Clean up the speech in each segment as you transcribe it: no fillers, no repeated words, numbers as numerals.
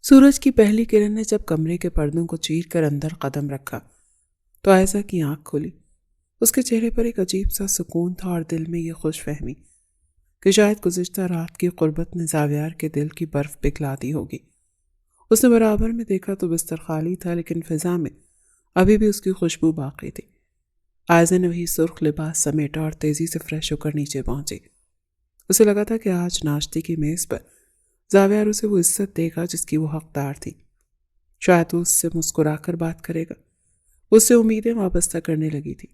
سورج کی پہلی کرن نے جب کمرے کے پردوں کو چیر کر اندر قدم رکھا تو عائزہ کی آنکھ کھلی۔ اس کے چہرے پر ایک عجیب سا سکون تھا اور دل میں یہ خوش فہمی کہ شاید گزشتہ رات کی قربت نے زاویار کے دل کی برف پگھلا دی ہوگی۔ اس نے برابر میں دیکھا تو بستر خالی تھا، لیکن فضا میں ابھی بھی اس کی خوشبو باقی تھی۔ عائزہ نے وہی سرخ لباس سمیٹا اور تیزی سے فریش ہو کر نیچے پہنچی۔ اسے لگا تھا کہ آج ناشتے کی میز پر زاویار اسے وہ عزت دے گا جس کی وہ حقدار تھی۔ شاید وہ اس سے مسکرا کر بات کرے گا۔ اس سے امیدیں وابستہ کرنے لگی تھی۔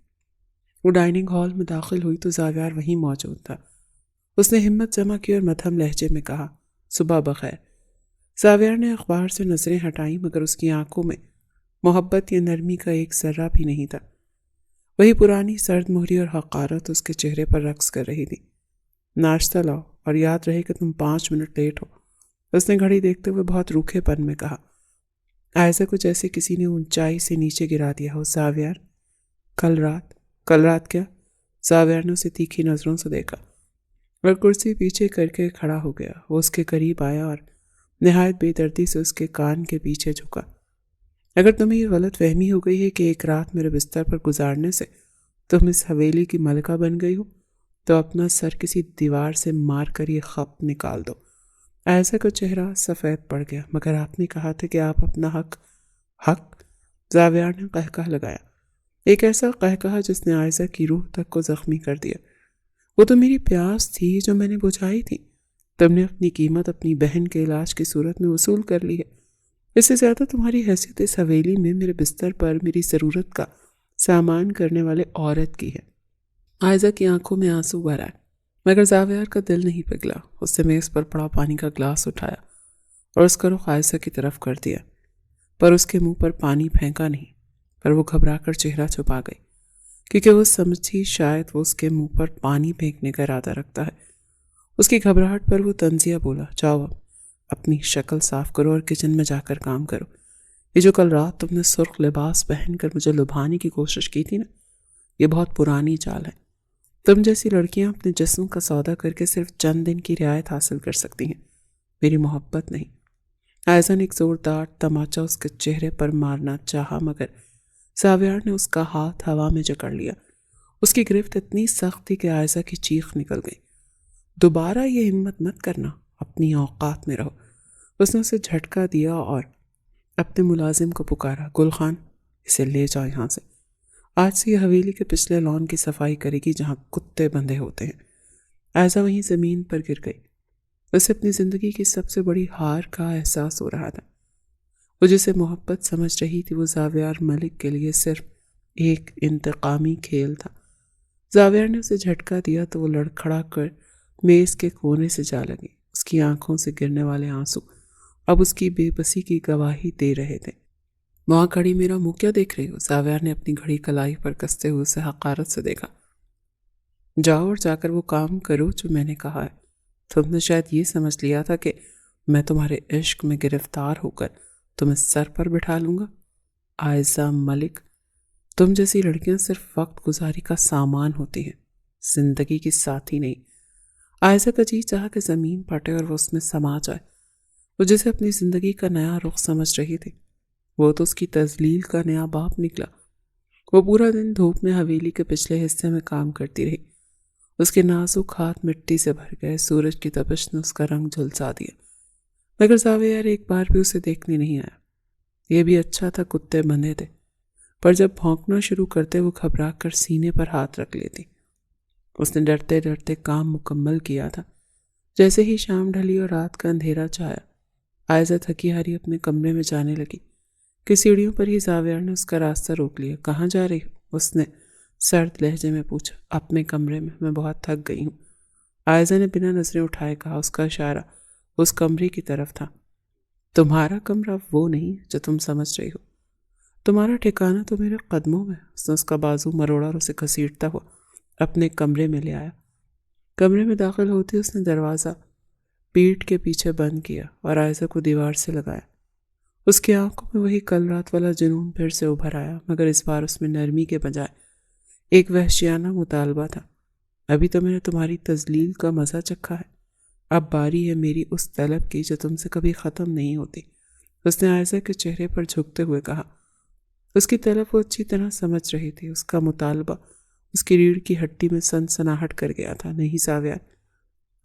وہ ڈائننگ ہال میں داخل ہوئی تو زاویار وہیں موجود تھا۔ اس نے ہمت جمع کی اور مدھم لہجے میں کہا، صبح بخیر۔ زاویار نے اخبار سے نظریں ہٹائیں، مگر اس کی آنکھوں میں محبت یا نرمی کا ایک ذرہ بھی نہیں تھا۔ وہی پرانی سرد مہری اور حقارت اس کے چہرے پر رقص کر رہی تھی۔ ناشتہ لاؤ اور یاد رہے کہ تم 5 منٹ لیٹ ہو، اس نے گھڑی دیکھتے ہوئے بہت روکھے پن میں کہا۔ عائزہ کو جیسے کسی نے اونچائی سے نیچے گرا دیا ہو۔ زاویار، کل رات کیا؟ زاویار نے اسے تیکھی نظروں سے دیکھا اور کرسی پیچھے کر کے کھڑا ہو گیا۔ وہ اس کے قریب آیا اور نہایت بے دردی سے اس کے کان کے پیچھے جھکا۔ اگر تمہیں یہ غلط فہمی ہو گئی ہے کہ ایک رات میرے بستر پر گزارنے سے تم اس حویلی کی ملکہ بن گئی ہو تو اپنا سر کسی دیوار سے مار کر یہ خط نکال دو۔ عائزہ کا چہرہ سفید پڑ گیا۔ مگر آپ نے کہا تھا کہ آپ اپنا حق زاویار نے قہقہ لگایا، ایک ایسا قہقہ جس نے عائزہ کی روح تک کو زخمی کر دیا۔ وہ تو میری پیاس تھی جو میں نے بجھائی تھی۔ تم نے اپنی قیمت اپنی بہن کے علاج کی صورت میں وصول کر لی ہے۔ اس سے زیادہ تمہاری حیثیت اس حویلی میں میرے بستر پر میری ضرورت کا سامان کرنے والے عورت کی ہے۔ عائزہ کی آنکھوں میں آنسو بھر آئے، مگر زاویار کا دل نہیں پگھلا۔ اس نے میز پر پڑا پانی کا گلاس اٹھایا اور اس کا رخ عائزہ کی طرف کر دیا، پر اس کے منہ پر پانی پھینکا نہیں۔ پر وہ گھبرا کر چہرہ چھپا گئی، کیونکہ وہ سمجھی شاید وہ اس کے منہ پر پانی پھینکنے کا ارادہ رکھتا ہے۔ اس کی گھبراہٹ پر وہ طنزیہ بولا، جاؤ اب اپنی شکل صاف کرو اور کچن میں جا کر کام کرو۔ یہ جو کل رات تم نے سرخ لباس پہن کر مجھے لبھانے کی کوشش کی تھی نا، یہ بہت پرانی چال ہے۔ تم جیسی لڑکیاں اپنے جسم کا سودا کر کے صرف چند دن کی رعایت حاصل کر سکتی ہیں، میری محبت نہیں۔ عائزہ نے ایک زوردار تماچا اس کے چہرے پر مارنا چاہا، مگر زاویار نے اس کا ہاتھ ہوا میں جکڑ لیا۔ اس کی گرفت اتنی سخت تھی کہ عائزہ کی چیخ نکل گئی۔ دوبارہ یہ ہمت مت کرنا، اپنی اوقات میں رہو۔ اس نے اسے جھٹکا دیا اور اپنے ملازم کو پکارا، گل خان، اسے لے جاؤ یہاں سے۔ آج سے یہ حویلی کے پچھلے لان کی صفائی کرے گی جہاں کتے بندھے ہوتے ہیں۔ عائزہ وہیں زمین پر گر گئی۔ اسے اپنی زندگی کی سب سے بڑی ہار کا احساس ہو رہا تھا۔ وہ جسے محبت سمجھ رہی تھی وہ زاویار ملک کے لیے صرف ایک انتقامی کھیل تھا۔ زاویار نے اسے جھٹکا دیا تو وہ لڑکھڑا کر میز کے کونے سے جا لگی۔ اس کی آنکھوں سے گرنے والے آنسو اب اس کی بے بسی کی گواہی دے رہے تھے۔ وہاں کھڑی میرا منہ کیا دیکھ رہی ہو؟ زاویار نے اپنی گھڑی کلائی پر کستے ہوئے اسے حقارت سے دیکھا۔ جاؤ اور جا کر وہ کام کرو جو میں نے کہا ہے۔ تم نے شاید یہ سمجھ لیا تھا کہ میں تمہارے عشق میں گرفتار ہو کر تمہیں سر پر بٹھا لوں گا۔ عائزہ ملک، تم جیسی لڑکیاں صرف وقت گزاری کا سامان ہوتی ہیں، زندگی کی ساتھی نہیں۔ عائزہ کا جی چاہا کہ زمین پھٹے اور وہ اس میں سما جائے۔ وہ جسے اپنی زندگی کا نیا رخ سمجھ رہی تھی، وہ تو اس کی تذلیل کا نیا باپ نکلا۔ وہ پورا دن دھوپ میں حویلی کے پچھلے حصے میں کام کرتی رہی۔ اس کے نازک ہاتھ مٹی سے بھر گئے، سورج کی تپش نے اس کا رنگ جھلسا دیا، مگر زاویار ایک بار بھی اسے دیکھنے نہیں آیا۔ یہ بھی اچھا تھا کتے بندھے تھے، پر جب بھونکنا شروع کرتے وہ گھبرا کر سینے پر ہاتھ رکھ لیتی۔ اس نے ڈرتے ڈرتے کام مکمل کیا تھا۔ جیسے ہی شام ڈھلی اور رات کا اندھیرا چھایا، عائزہ تھکی ہاری اپنے کمرے میں جانے لگی کہ سیڑھیوں پر ہی زاویار نے اس کا راستہ روک لیا۔ کہاں جا رہی ہو؟ اس نے سرد لہجے میں پوچھا۔ اپنے کمرے میں بہت تھک گئی ہوں۔ عائزہ نے بنا نظریں اٹھائے کہا۔ اس کا اشارہ اس کمرے کی طرف تھا۔ تمہارا کمرہ وہ نہیں جو تم سمجھ رہی ہو، تمہارا ٹھکانہ تو میرے قدموں میں۔ اس نے اس کا بازو مروڑا اور اسے گھسیٹتا ہوا اپنے کمرے میں لے آیا۔ کمرے میں داخل ہوتے اس نے دروازہ پیٹھ کے پیچھے بند کیا اور عائزہ کو دیوار سے لگایا۔ اس کی آنکھوں میں وہی کل رات والا جنون پھر سے ابھر آیا، مگر اس بار اس میں نرمی کے بجائے ایک وحشیانہ مطالبہ تھا۔ ابھی تو میں نے تمہاری تذلیل کا مزہ چکھا ہے، اب باری ہے میری اس طلب کی جو تم سے کبھی ختم نہیں ہوتی۔ اس نے عائزہ کے چہرے پر جھکتے ہوئے کہا۔ اس کی طرف وہ اچھی طرح سمجھ رہی تھی۔ اس کا مطالبہ اس کی ریڑھ کی ہڈی میں سنسناہٹ کر گیا تھا۔ نہیں زاویار،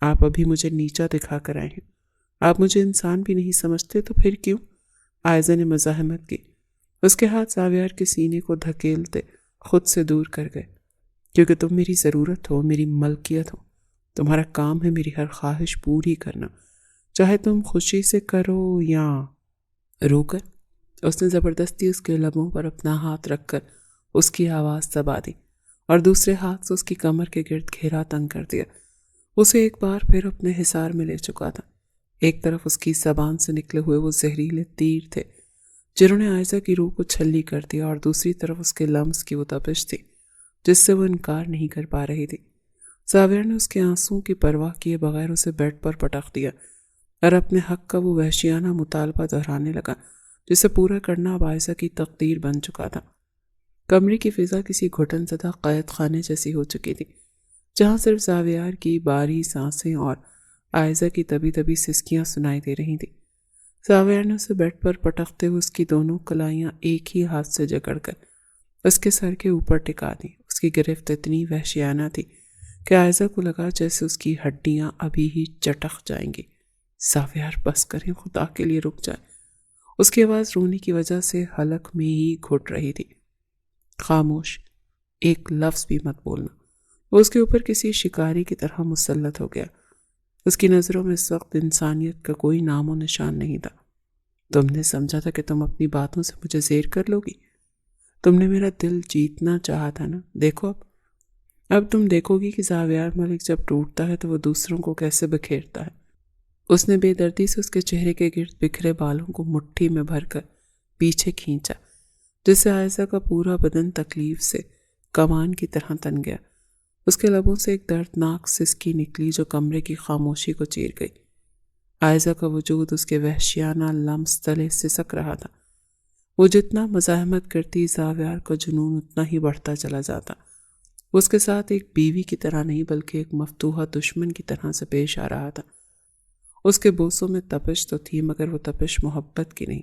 آپ ابھی مجھے نیچا دکھا کر آئے ہیں۔ آپ مجھے انسان بھی نہیں سمجھتے تو پھر کیوں؟ عائزہ نے مزاحمت کی۔ اس کے ہاتھ زاویار کے سینے کو دھکیلتے خود سے دور کر گئے۔ کیونکہ تم میری ضرورت ہو، میری ملکیت ہو۔ تمہارا کام ہے میری ہر خواہش پوری کرنا، چاہے تم خوشی سے کرو یا رو کر۔ اس نے زبردستی اس کے لبوں پر اپنا ہاتھ رکھ کر اس کی آواز دبا دی اور دوسرے ہاتھ سے اس کی کمر کے گرد گھیرا تنگ کر دیا۔ اسے ایک بار پھر اپنے حصار میں لے چکا تھا۔ ایک طرف اس کی زبان سے نکلے ہوئے وہ زہریلے تیر تھے جنہوں نے عائزہ کی روح کو چھلی کر دیا، اور دوسری طرف اس کے لمس کی وہ تپش تھی جس سے وہ انکار نہیں کر پا رہی تھی۔ زاویار نے اس کے آنسوؤں کی پرواہ کیے بغیر اسے بیڈ پر پٹخ دیا اور اپنے حق کا وہ وحشیانہ مطالبہ دہرانے لگا جسے پورا کرنا اب عائزہ کی تقدیر بن چکا تھا۔ کمرے کی فضا کسی گھٹن زدہ قید خانے جیسی ہو چکی تھی، جہاں صرف زاویار کی باری سانسیں اور عائزہ کی دبی دبی سسکیاں سنائی دے رہی تھیں۔ زاویار نے اسے بیڈ پر پٹکتے ہوئے اس کی دونوں کلائیاں ایک ہی ہاتھ سے جکڑ کر اس کے سر کے اوپر ٹکا دیں۔ اس کی گرفت اتنی وحشیانہ تھی کہ عائزہ کو لگا جیسے اس کی ہڈیاں ابھی ہی چٹک جائیں گی۔ زاویار بس کریں، خدا کے لیے رک جائے۔ اس کی آواز رونے کی وجہ سے حلق میں ہی گھٹ رہی تھی۔ خاموش، ایک لفظ بھی مت بولنا۔ وہ اس کے اوپر کسی شکاری کی طرح مسلط ہو گیا۔ اس کی نظروں میں اس وقت انسانیت کا کوئی نام و نشان نہیں تھا۔ تم نے سمجھا تھا کہ تم اپنی باتوں سے مجھے زیر کر لو گی۔ تم نے میرا دل جیتنا چاہا تھا نا؟ دیکھو اب تم دیکھو گی کہ زاویار ملک جب ٹوٹتا ہے تو وہ دوسروں کو کیسے بکھیرتا ہے۔ اس نے بے دردی سے اس کے چہرے کے گرد بکھرے بالوں کو مٹھی میں بھر کر پیچھے کھینچا، جس سے عائزہ کا پورا بدن تکلیف سے کمان کی طرح تن گیا۔ اس کے لبوں سے ایک دردناک سسکی نکلی جو کمرے کی خاموشی کو چیر گئی۔ عائزہ کا وجود اس کے وحشیانہ لمس تلے سسک رہا تھا۔ وہ جتنا مزاحمت کرتی، زاویار کا جنون اتنا ہی بڑھتا چلا جاتا۔ اس کے ساتھ ایک بیوی کی طرح نہیں بلکہ ایک مفتوحہ دشمن کی طرح سے پیش آ رہا تھا۔ اس کے بوسوں میں تپش تو تھی، مگر وہ تپش محبت کی نہیں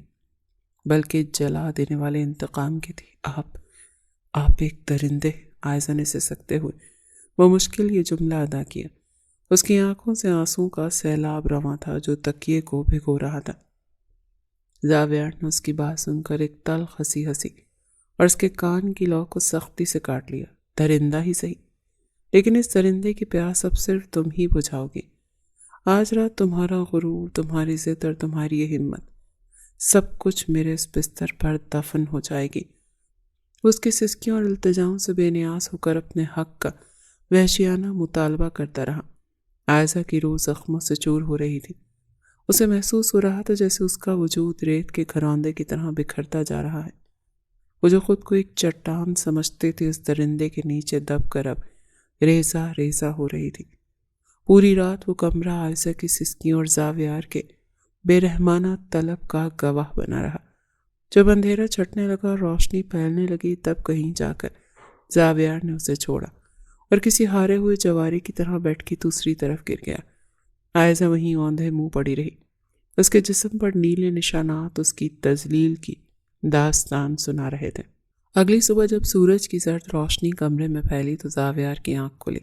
بلکہ جلا دینے والے انتقام کی تھی۔ آپ ایک درندے، عائزہ نے سسکتے ہوئے وہ مشکل یہ جملہ ادا کیا۔ اس کی آنکھوں سے آنسوں کا سیلاب رواں تھا جو تکیے کو بھگو رہا تھا۔ زاویار نے اس کی بات سن کر ایک تلخ ہنسی ہنسی اور اس کے کان کی لو کو سختی سے کاٹ لیا۔ درندہ ہی صحیح، لیکن اس درندے کی پیاس اب صرف تم ہی بجھاؤ گی۔ آج رات تمہارا غرور، تمہاری ضد اور تمہاری یہ ہمت، سب کچھ میرے اس بستر پر دفن ہو جائے گی۔ اس کی سسکیوں اور التجاؤں سے بے نیاز ہو کر اپنے حق کا وحشیانہ مطالبہ کرتا رہا۔ عائزہ کی روح زخموں سے چور ہو رہی تھی۔ اسے محسوس ہو رہا تھا جیسے اس کا وجود ریت کے گھروندے کی طرح بکھرتا جا رہا ہے۔ وہ جو خود کو ایک چٹان سمجھتے تھے، اس درندے کے نیچے دب کر اب ریزہ ریزہ ہو رہی تھی۔ پوری رات وہ کمرہ عائزہ کی سسکیوں اور زاویار کے بے رحمانہ طلب کا گواہ بنا رہا۔ جب اندھیرا چھٹنے لگا اور روشنی پھیلنے لگی، تب کہیں جا کر زاویار نے اسے چھوڑا اور کسی ہارے ہوئے جواری کی طرح بیٹھ کی دوسری طرف گر گیا۔ عائزہ وہیں اوندھے منہ پڑی رہی۔ اس کے جسم پر نیلے نشانات اس کی تذلیل کی داستان سنا رہے تھے۔ اگلی صبح جب سورج کی زرد روشنی کمرے میں پھیلی تو زاویار کی آنکھ کھلی۔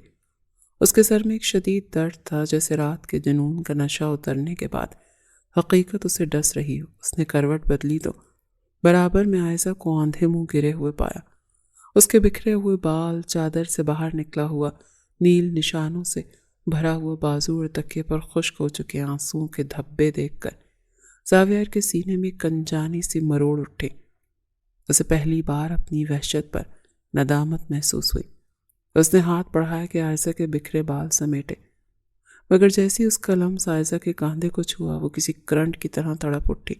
اس کے سر میں ایک شدید درد تھا، جیسے رات کے جنون کا نشہ اترنے کے بعد حقیقت اسے ڈس رہی ہو۔ اس نے کروٹ بدلی تو برابر میں عائزہ کو آندھے منہ گرے ہوئے پایا۔ اس کے بکھرے ہوئے بال، چادر سے باہر نکلا ہوا نیل نشانوں سے بھرا ہوا بازو اور تکیے پر خشک ہو چکے آنسوؤں کے دھبے دیکھ کر زاویار کے سینے میں کنجانی سی مروڑ اٹھے۔ اسے پہلی بار اپنی وحشت پر ندامت محسوس ہوئی۔ اس نے ہاتھ بڑھایا کہ عائزہ کے بکھرے بال سمیٹے، مگر جیسی اس کا لمس عائزہ کے کاندھے کو چھوا، وہ کسی کرنٹ کی طرح تڑپ اٹھی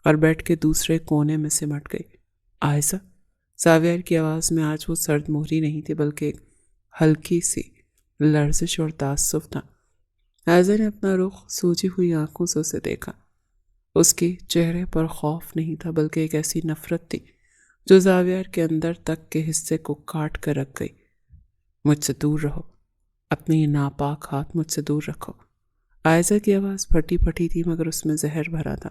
اور بیٹھ کے دوسرے کونے میں سمٹ گئی۔ عائزہ! زاویار کی آواز میں آج وہ سرد مہری نہیں تھی بلکہ ایک ہلکی سی لرزش اور تعصب تھا۔ عائزہ نے اپنا رخ سوجی ہوئی آنکھوں سے اسے دیکھا۔ اس کے چہرے پر خوف نہیں تھا بلکہ ایک ایسی نفرت تھی جو زاویار کے اندر تک کے حصے کو کاٹ کر رکھ گئی۔ مجھ سے دور رہو، اپنے یہ ناپاک ہاتھ مجھ سے دور رکھو۔ عائزہ کی آواز پھٹی پھٹی تھی مگر اس میں زہر بھرا تھا۔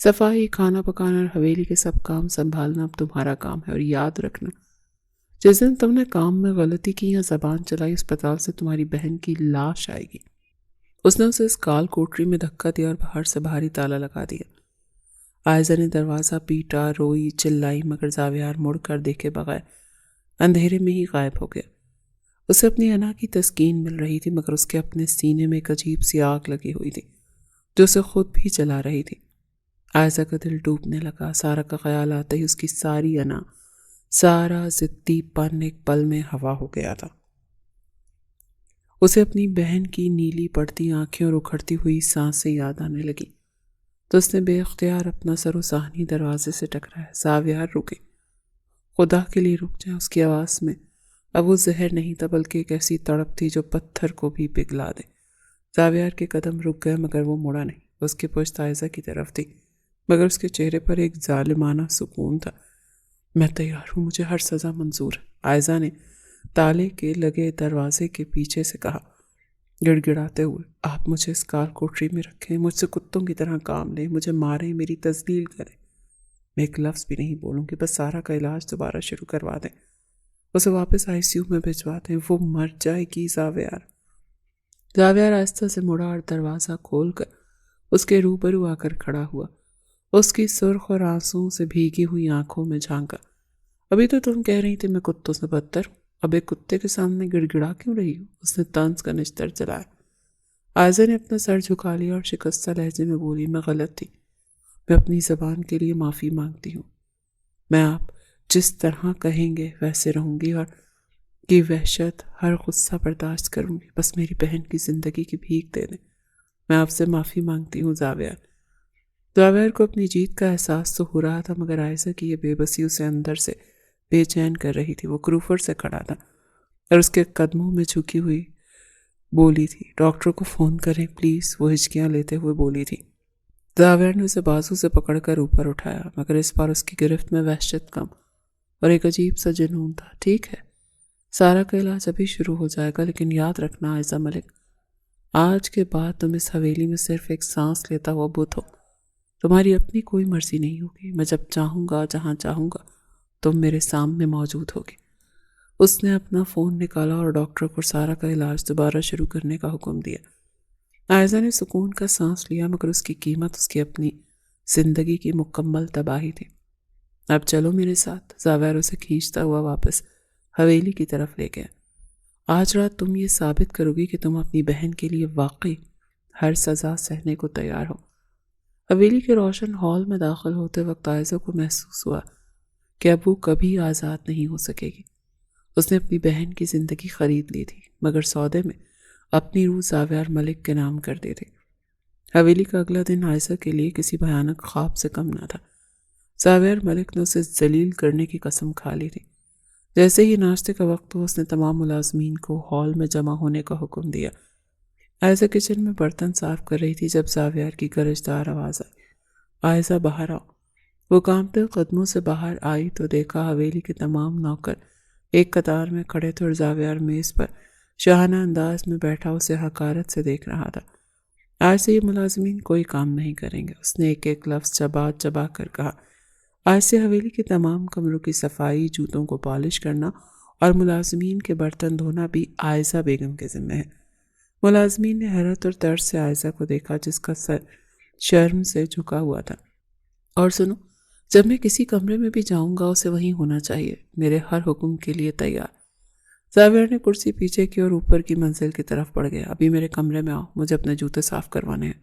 صفائی، کھانا پکانا اور حویلی کے سب کام سنبھالنا اب تمہارا کام ہے، اور یاد رکھنا جس دن تم نے کام میں غلطی کی یا زبان چلائی، اسپتال سے تمہاری بہن کی لاش آئے گی۔ اس نے اسے اس کال کوٹری میں دھکا دیا اور باہر سے بھاری تالا لگا دیا۔ عائزہ نے دروازہ پیٹا، روئی، چلائی، مگر زاویار مڑ کر دیکھے بغیر اندھیرے میں ہی غائب ہو گیا۔ اسے اپنی انا کی تسکین مل رہی تھی، مگر اس کے اپنے سینے میں ایک عجیب سی آگ لگی ہوئی تھی جو اسے خود بھی جلا رہی تھی۔ عائزہ کا دل ڈوبنے لگا۔ سارا کا خیال آتے ہی اس کی ساری انا، سارا ضدی پن ایک پل میں ہوا ہو گیا تھا۔ اسے اپنی بہن کی نیلی پڑتی آنکھیں اور اکھڑتی ہوئی سانسیں یاد آنے لگی، تو اس نے بے اختیار اپنا سر و صحنی دروازے سے ٹکرایا۔ زاویار رکے، خدا کے لیے رک جائیں۔ اس کی آواز میں اب وہ زہر نہیں تھا، بلکہ ایک ایسی تڑپ تھی جو پتھر کو بھی پگھلا دے۔ زاویار کے قدم رک گئے، مگر وہ مڑا نہیں۔ اس کی پشت عائزہ کی طرف تھی، مگر اس کے چہرے پر ایک ظالمانہ سکون تھا۔ میں تیار ہوں، مجھے ہر سزا منظور ہے، عائزہ نے تالے کے لگے دروازے کے پیچھے سے کہا، گڑ گڑاتے ہوئے۔ آپ مجھے اس کال کوٹری میں رکھیں، مجھ سے کتوں کی طرح کام لیں، مجھے ماریں، میری تذلیل کریں، میں ایک لفظ بھی نہیں بولوں گی، بس سارا کا علاج دوبارہ شروع کروا دیں، اسے واپس ICU میں بھجوا دیں، وہ مر جائے گی۔ زاویار آہستہ سے مڑا اور دروازہ کھول کر اس کے روبرو آ کر کھڑا ہوا۔ اس کی سرخ اور آنسوں سے بھیگی ہوئی آنکھوں میں جھانکا۔ ابھی تو تم کہہ رہی تھی میں کتوں سے بدتر ہوں، اب ایک کتے کے سامنے گڑ گڑا کیوں رہی ہو؟ اس نے طنز کا نچتر چلایا۔ عائزہ نے اپنا سر جھکا لیا اور شکستہ لہجے میں بولی، میں غلط تھی، میں اپنی زبان کے لیے معافی مانگتی ہوں، میں آپ جس طرح کہیں گے ویسے رہوں گی، اور کی وحشت ہر غصہ برداشت کروں گی، بس میری بہن کی زندگی کی بھیک دے دیں، میں آپ سے معافی مانگتی ہوں۔ زاویار کو اپنی جیت کا احساس تو ہو رہا تھا، مگر عائزہ کی یہ بے بسی اسے اندر سے بے چین کر رہی تھی۔ وہ کروفر سے کھڑا تھا اور اس کے قدموں میں جھکی ہوئی بولی تھی، ڈاکٹر کو فون کریں پلیز، وہ ہچکیاں لیتے ہوئے بولی تھی۔ زاویار نے اسے بازو سے پکڑ کر اوپر اٹھایا، مگر اس بار اس کی گرفت میں وحشت کم اور ایک عجیب سا جنون تھا۔ ٹھیک ہے، سارا کا علاج ابھی شروع ہو جائے گا، لیکن یاد رکھنا عائزہ ملک، آج کے بعد تم اس حویلی میں صرف ایک سانس لیتا ہوا بت ہو، تمہاری اپنی کوئی مرضی نہیں ہوگی، میں جب چاہوں گا جہاں چاہوں گا تم میرے سامنے موجود ہوگی۔ اس نے اپنا فون نکالا اور ڈاکٹر کو سارا کا علاج دوبارہ شروع کرنے کا حکم دیا۔ عائزہ نے سکون کا سانس لیا، مگر اس کی قیمت اس کی اپنی زندگی کی مکمل تباہی تھی۔ اب چلو میرے ساتھ، زاویار اسے کھینچتا ہوا واپس حویلی کی طرف لے گیا۔ آج رات تم یہ ثابت کرو گی کہ تم اپنی بہن کے لیے واقعی ہر سزا سہنے کو تیار ہو۔ حویلی کے روشن ہال میں داخل ہوتے وقت عائزہ کو محسوس ہوا کہ اب وہ کبھی آزاد نہیں ہو سکے گی۔ اس نے اپنی بہن کی زندگی خرید لی تھی، مگر سودے میں اپنی روح زاویار ملک کے نام کر دی تھی۔ حویلی کا اگلا دن عائزہ کے لیے کسی بھیانک خواب سے کم نہ تھا۔ زاویار ملک نے اسے ذلیل کرنے کی قسم کھا لی تھی۔ جیسے ہی ناشتے کا وقت ہوا، اس نے تمام ملازمین کو ہال میں جمع ہونے کا حکم دیا۔ عائزہ کچن میں برتن صاف کر رہی تھی جب زاویار کی گرجدار آواز آئی، عائزہ باہر آؤ۔ وہ کانپتے قدموں سے باہر آئی تو دیکھا حویلی کے تمام نوکر ایک قطار میں کھڑے تھے اور زاویار میز پر شاہانہ انداز میں بیٹھا اسے حقارت سے دیکھ رہا تھا۔ آج سے یہ ملازمین کوئی کام نہیں کریں گے، اس نے ایک ایک لفظ چبا چبا کر کہا۔ آج سے حویلی کے تمام کمروں کی صفائی، جوتوں کو پالش کرنا اور ملازمین کے برتن دھونا بھی عائزہ بیگم کے ذمہ ہے۔ ملازمین نے حیرت اور ترس سے عائزہ کو دیکھا، جس کا سر شرم سے جھکا ہوا تھا۔ اور سنو، جب میں کسی کمرے میں بھی جاؤں گا اسے وہیں ہونا چاہیے، میرے ہر حکم کے لیے تیار۔ زاویار نے کرسی پیچھے کی اور اوپر کی منزل کی طرف بڑھ گیا۔ ابھی میرے کمرے میں آؤ، مجھے اپنے جوتے صاف کروانے ہیں۔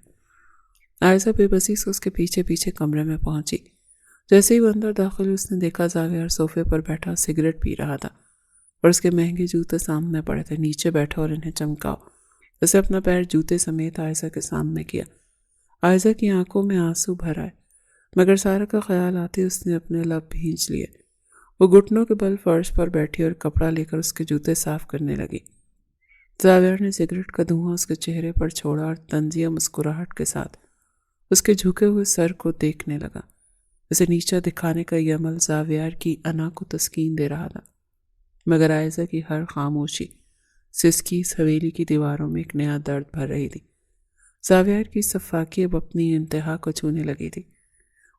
عائزہ بے بسی سے اس کے پیچھے پیچھے کمرے میں پہنچی۔ جیسے ہی وہ اندر داخل ہوئی، اس نے دیکھا زاویار صوفے پر بیٹھا سگریٹ پی رہا تھا اور اس کے مہنگے جوتے سامنے پڑے تھے۔ نیچے بیٹھا اور انہیں چمکاؤ، اسے اپنا پیر جوتے سمیت عائزہ کے سامنے کیا۔ عائزہ کی آنکھوں میں آنسو بھر آئے، مگر سارا کا خیال آتے اس نے اپنے لب بھینچ لیے۔ وہ گھٹنوں کے بل فرش پر بیٹھی اور کپڑا لے کر اس کے جوتے صاف کرنے لگی۔ زاویار نے سگریٹ کا دھواں اس کے چہرے پر چھوڑا اور طنزیہ مسکراہٹ کے ساتھ اس کے جھکے ہوئے سر کو دیکھنے لگا۔ اسے نیچا دکھانے کا یہ عمل زاویار کی انا کو تسکین دے رہا تھا، مگر عائزہ کی ہر خاموشی سے اس کی اس حویلی کی دیواروں میں ایک نیا درد بھر رہی تھی۔ زاویار کی صفاقی اب اپنی انتہا کو چھونے لگی تھی۔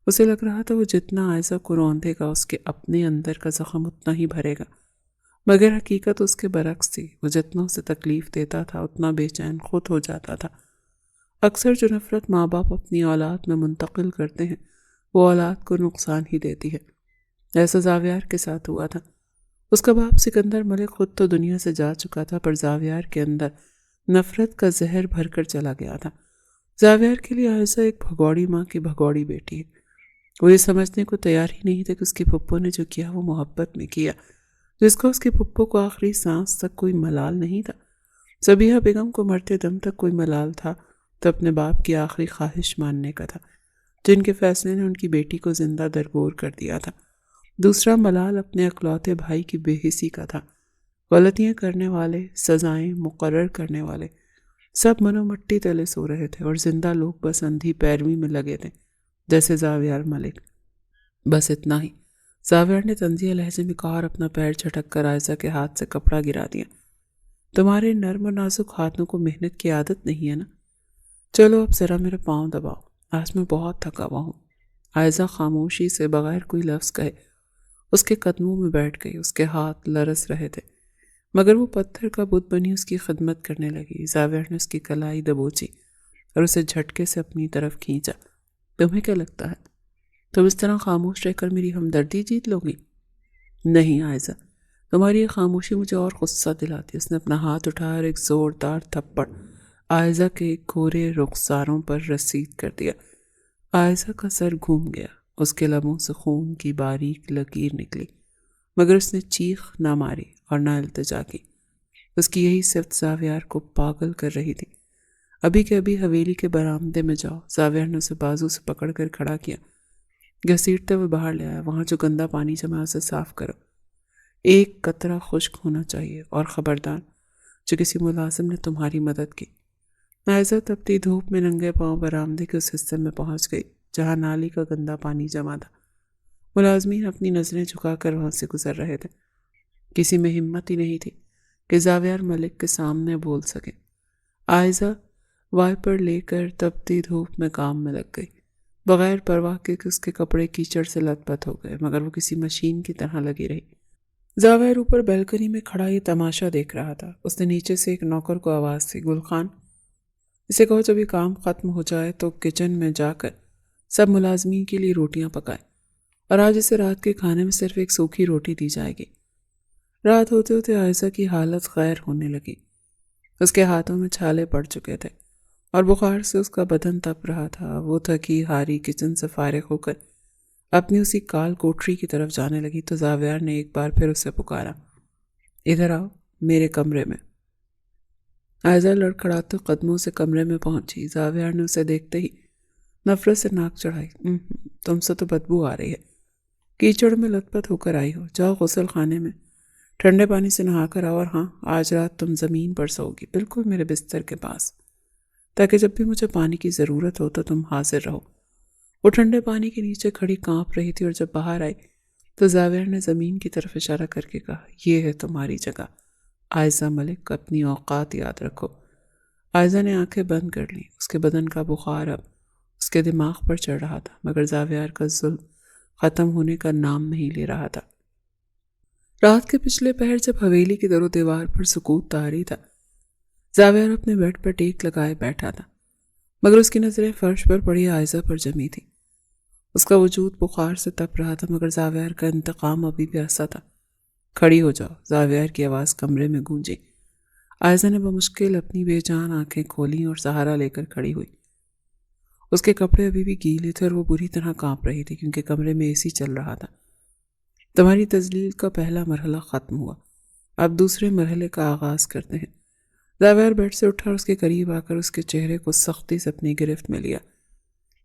اسے لگ رہا تھا وہ جتنا عائزہ کو روندے گا اس کے اپنے اندر کا زخم اتنا ہی بھرے گا، مگر حقیقت اس کے برعکس تھی۔ وہ جتنا اسے تکلیف دیتا تھا اتنا بے چین خود ہو جاتا تھا۔ اکثر جو نفرت ماں باپ اپنی اولاد میں منتقل کرتے ہیں وہ اولاد کو نقصان ہی دیتی ہے۔ ایسا زاویار کے ساتھ ہوا تھا۔ اس کا باپ سکندر ملک خود تو دنیا سے جا چکا تھا، پر زاویار کے اندر نفرت کا زہر بھر کر چلا گیا تھا۔ زاویار کے لیے عائزہ ایک بھگوڑی ماں کی بھگوڑی بیٹی ہے۔ وہ یہ سمجھنے کو تیار ہی نہیں تھے کہ اس کی پھپھو نے جو کیا وہ محبت میں کیا، جس کو اس کی پھپھو کو آخری سانس تک کوئی ملال نہیں تھا۔ صبیحہ بیگم کو مرتے دم تک کوئی ملال تھا تو اپنے باپ کی آخری خواہش ماننے کا تھا، جن کے فیصلے نے ان کی بیٹی کو زندہ درگور کر دیا تھا۔ دوسرا ملال اپنے اکلوتے بھائی کی بے حسی کا تھا۔ غلطیاں کرنے والے، سزائیں مقرر کرنے والے سب منو مٹی تلے سو رہے تھے اور زندہ لوگ بس اندھی پیروی میں لگے تھے، جیسے زاویار ملک۔ بس اتنا ہی۔ زاویار نے طنزیہ لہجے میں کہا اور اپنا پیر جھٹک کر عائزہ کے ہاتھ سے کپڑا گرا دیا۔ تمہارے نرم و نازک ہاتھوں کو محنت کی عادت نہیں ہے نا؟ چلو اب ذرا میرا پاؤں دباؤ، آج میں بہت تھکا ہوا ہوں۔ عائزہ خاموشی سے بغیر کوئی لفظ کہے اس کے قدموں میں بیٹھ گئی۔ اس کے ہاتھ لرز رہے تھے مگر وہ پتھر کا بت بنی اس کی خدمت کرنے لگی۔ زاویار نے اس کی کلائی دبوچی اور اسے جھٹکے سے اپنی طرف کھینچا۔ تمہیں کیا لگتا ہے تم اس طرح خاموش رہ کر میری ہمدردی جیت لو گی؟ نہیں عائزہ، تمہاری یہ خاموشی مجھے اور غصہ دلاتی۔ اس نے اپنا ہاتھ اٹھایا اور ایک زوردار تھپڑ عائزہ کے گھورے رخساروں پر رسید کر دیا۔ عائزہ کا سر گھوم گیا، اس کے لبوں سے خون کی باریک لکیر نکلی، مگر اس نے چیخ نہ ماری اور نہ التجا کی۔ اس کی یہی صفت زاویار کو پاگل کر رہی تھی۔ ابھی کے ابھی حویلی کے برآمدے میں جاؤ، زاویار نے اسے بازو سے پکڑ کر کھڑا کیا، گھسیٹتے ہوئے باہر لے آیا۔ وہاں جو گندا پانی جمع اسے صاف کرو، ایک قطرہ خشک ہونا چاہیے، اور خبردار جو کسی ملازم نے تمہاری مدد کی۔ عائزہ تپتی دھوپ میں ننگے پاؤں برآمدے کے اس حصے میں پہنچ گئی جہاں نالی کا گندا پانی جمع تھا۔ ملازمین اپنی نظریں جھکا کر وہاں سے گزر رہے تھے۔ کسی میں ہمت ہی نہیں تھی کہ زاویار ملک کے سامنے بول سکے۔ عائزہ وائپر لے کر تپتی دھوپ میں کام میں لگ گئی، بغیر پرواہ کے کہ اس کے کپڑے کیچڑ سے لت پت ہو گئے، مگر وہ کسی مشین کی طرح لگی رہی۔ زاویار اوپر بیلکنی میں کھڑا یہ تماشا دیکھ رہا تھا۔ اس نے نیچے سے ایک نوکر کو آواز دی، گل خان، اسے کہو جب یہ کام ختم ہو جائے تو کچن میں جا کر سب ملازمین کے لیے روٹیاں پکائے، اور آج اسے رات کے کھانے میں صرف ایک سوکھی روٹی دی جائے گی۔ رات ہوتے ہوتے عائزہ کی حالت غیر ہونے لگی۔ اس کے ہاتھوں میں چھالے پڑ چکے تھے اور بخار سے اس کا بدن تپ رہا تھا۔ وہ تھکی ہاری کچن سے فارغ ہو کر اپنی اسی کال کوٹری کی طرف جانے لگی تو زاویار نے ایک بار پھر اسے پکارا، ادھر آؤ میرے کمرے میں۔ عائزہ لڑکھڑاتے قدموں سے کمرے میں پہنچی۔ زاویار نے اسے دیکھتے ہی نفرت سے ناک چڑھائی، تم سے تو بدبو آ رہی ہے، کیچڑ میں لت پت ہو کر آئی ہو، جاؤ غسل خانے میں ٹھنڈے پانی سے نہا کر آؤ، اور ہاں آج رات تم زمین پر سو گی، بالکل میرے بستر کے پاس، تاکہ جب بھی مجھے پانی کی ضرورت ہو تو تم حاضر رہو۔ وہ ٹھنڈے پانی کے نیچے کھڑی کانپ رہی تھی، اور جب باہر آئی تو زاویار نے زمین کی طرف اشارہ کر کے کہا، یہ ہے تمہاری جگہ، عائزہ ملک، اپنی اوقات یاد رکھو۔ عائزہ نے آنکھیں بند کر لیں۔ اس کے بدن کا بخار اب اس کے دماغ پر چڑھ رہا تھا، مگر زاویار کا ظلم ختم ہونے کا نام نہیں لے رہا تھا۔ رات کے پچھلے پہر جب حویلی کی در و دیوار پر سکوت طاری تھا، زاویار اپنے بیڈ پر ٹیک لگائے بیٹھا تھا، مگر اس کی نظریں فرش پر پڑی عائزہ پر جمی تھی۔ اس کا وجود بخار سے تپ رہا تھا، مگر زاویار کا انتقام ابھی بھی ایسا تھا۔ کھڑی ہو جاؤ، زاویار کی آواز کمرے میں گونجی۔ عائزہ نے بمشکل اپنی بے جان آنکھیں کھولیں اور سہارا لے کر کھڑی ہوئی۔ اس کے کپڑے ابھی بھی گیلے تھے اور وہ بری طرح کانپ رہی تھی کیونکہ کمرے میں اے سی چل رہا تھا۔ تمہاری تذلیل کا پہلا مرحلہ ختم ہوا، اب دوسرے مرحلے کا آغاز کرتے ہیں۔ زاویار بیڈ سے اٹھا اور اس کے قریب آ کر اس کے چہرے کو سختی سے اپنی گرفت میں لیا۔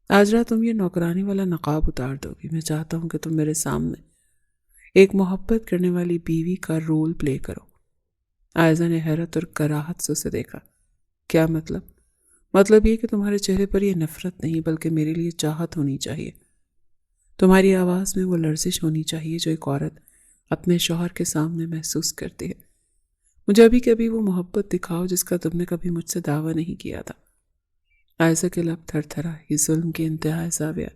آج رات تم یہ نوکرانی والا نقاب اتار دو گی۔ میں چاہتا ہوں کہ تم میرے سامنے ایک محبت کرنے والی بیوی کا رول پلے کرو۔ عائزہ نے حیرت اور کراہت سے اسے دیکھا۔ کیا مطلب؟ مطلب یہ کہ تمہارے چہرے پر یہ نفرت نہیں بلکہ میرے لیے چاہت ہونی چاہیے۔ تمہاری آواز میں وہ لرزش ہونی چاہیے جو ایک عورت اپنے شوہر کے سامنے محسوس کرتی ہے۔ مجھے ابھی کبھی وہ محبت دکھاؤ جس کا تم نے کبھی مجھ سے دعویٰ نہیں کیا تھا۔ عائزہ کے لب تھر تھرا، یہ ظلم کی انتہا ہے زاویار،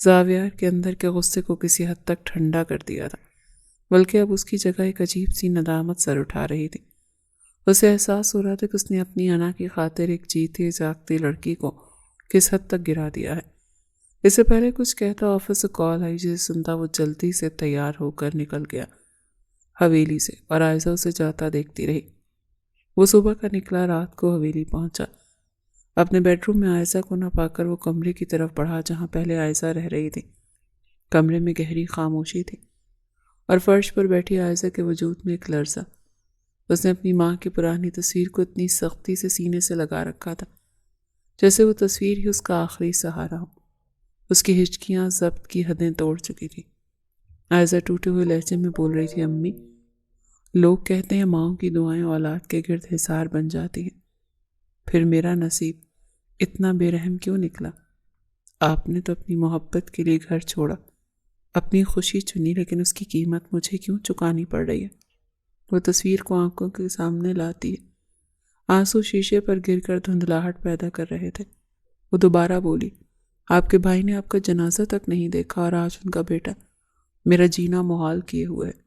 زاویار کے اندر کے غصے کو کسی حد تک ٹھنڈا کر دیا تھا، بلکہ اب اس کی جگہ ایک عجیب سی ندامت سر اٹھا رہی تھی۔ اسے احساس ہو رہا تھا کہ اس نے اپنی انا کی خاطر ایک جیتی جاگتی لڑکی کو کس حد تک گرا دیا ہے۔ اس سے پہلے کچھ کہتا آفس سے کال آئی، جسے سنتا وہ جلدی سے تیار ہو کر نکل گیا حویلی سے، اور عائزہ اسے جاتا دیکھتی رہی۔ وہ صبح کا نکلا، رات کو حویلی پہنچا۔ اپنے بیڈ روم میں عائزہ کو نہ پا کر وہ کمرے کی طرف بڑھا جہاں پہلے عائزہ رہ رہی تھی۔ کمرے میں گہری خاموشی تھی اور فرش پر بیٹھی عائزہ کے وجود میں ایک لرزہ۔ اس نے اپنی ماں کی پرانی تصویر کو اتنی سختی سے سینے سے لگا رکھا تھا جیسے وہ تصویر ہی اس کا آخری سہارا ہو۔ اس کی ہچکیاں ضبط کی حدیں توڑ چکی تھی۔ عائزہ ٹوٹے ہوئے لہجے میں بول رہی تھی، امی، لوگ کہتے ہیں ماؤں کی دعائیں اولاد کے گرد حصار بن جاتی ہیں، پھر میرا نصیب اتنا بے رحم کیوں نکلا؟ آپ نے تو اپنی محبت کے لیے گھر چھوڑا، اپنی خوشی چنی، لیکن اس کی قیمت مجھے کیوں چکانی پڑ رہی ہے؟ وہ تصویر کو آنکھوں کے سامنے لاتی ہے۔ آنسو شیشے پر گر کر دھندلاہٹ پیدا کر رہے تھے۔ وہ دوبارہ بولی، آپ کے بھائی نے آپ کا جنازہ تک نہیں دیکھا، اور آج ان کا بیٹا میرا جینا محال کیے ہوئے ہے۔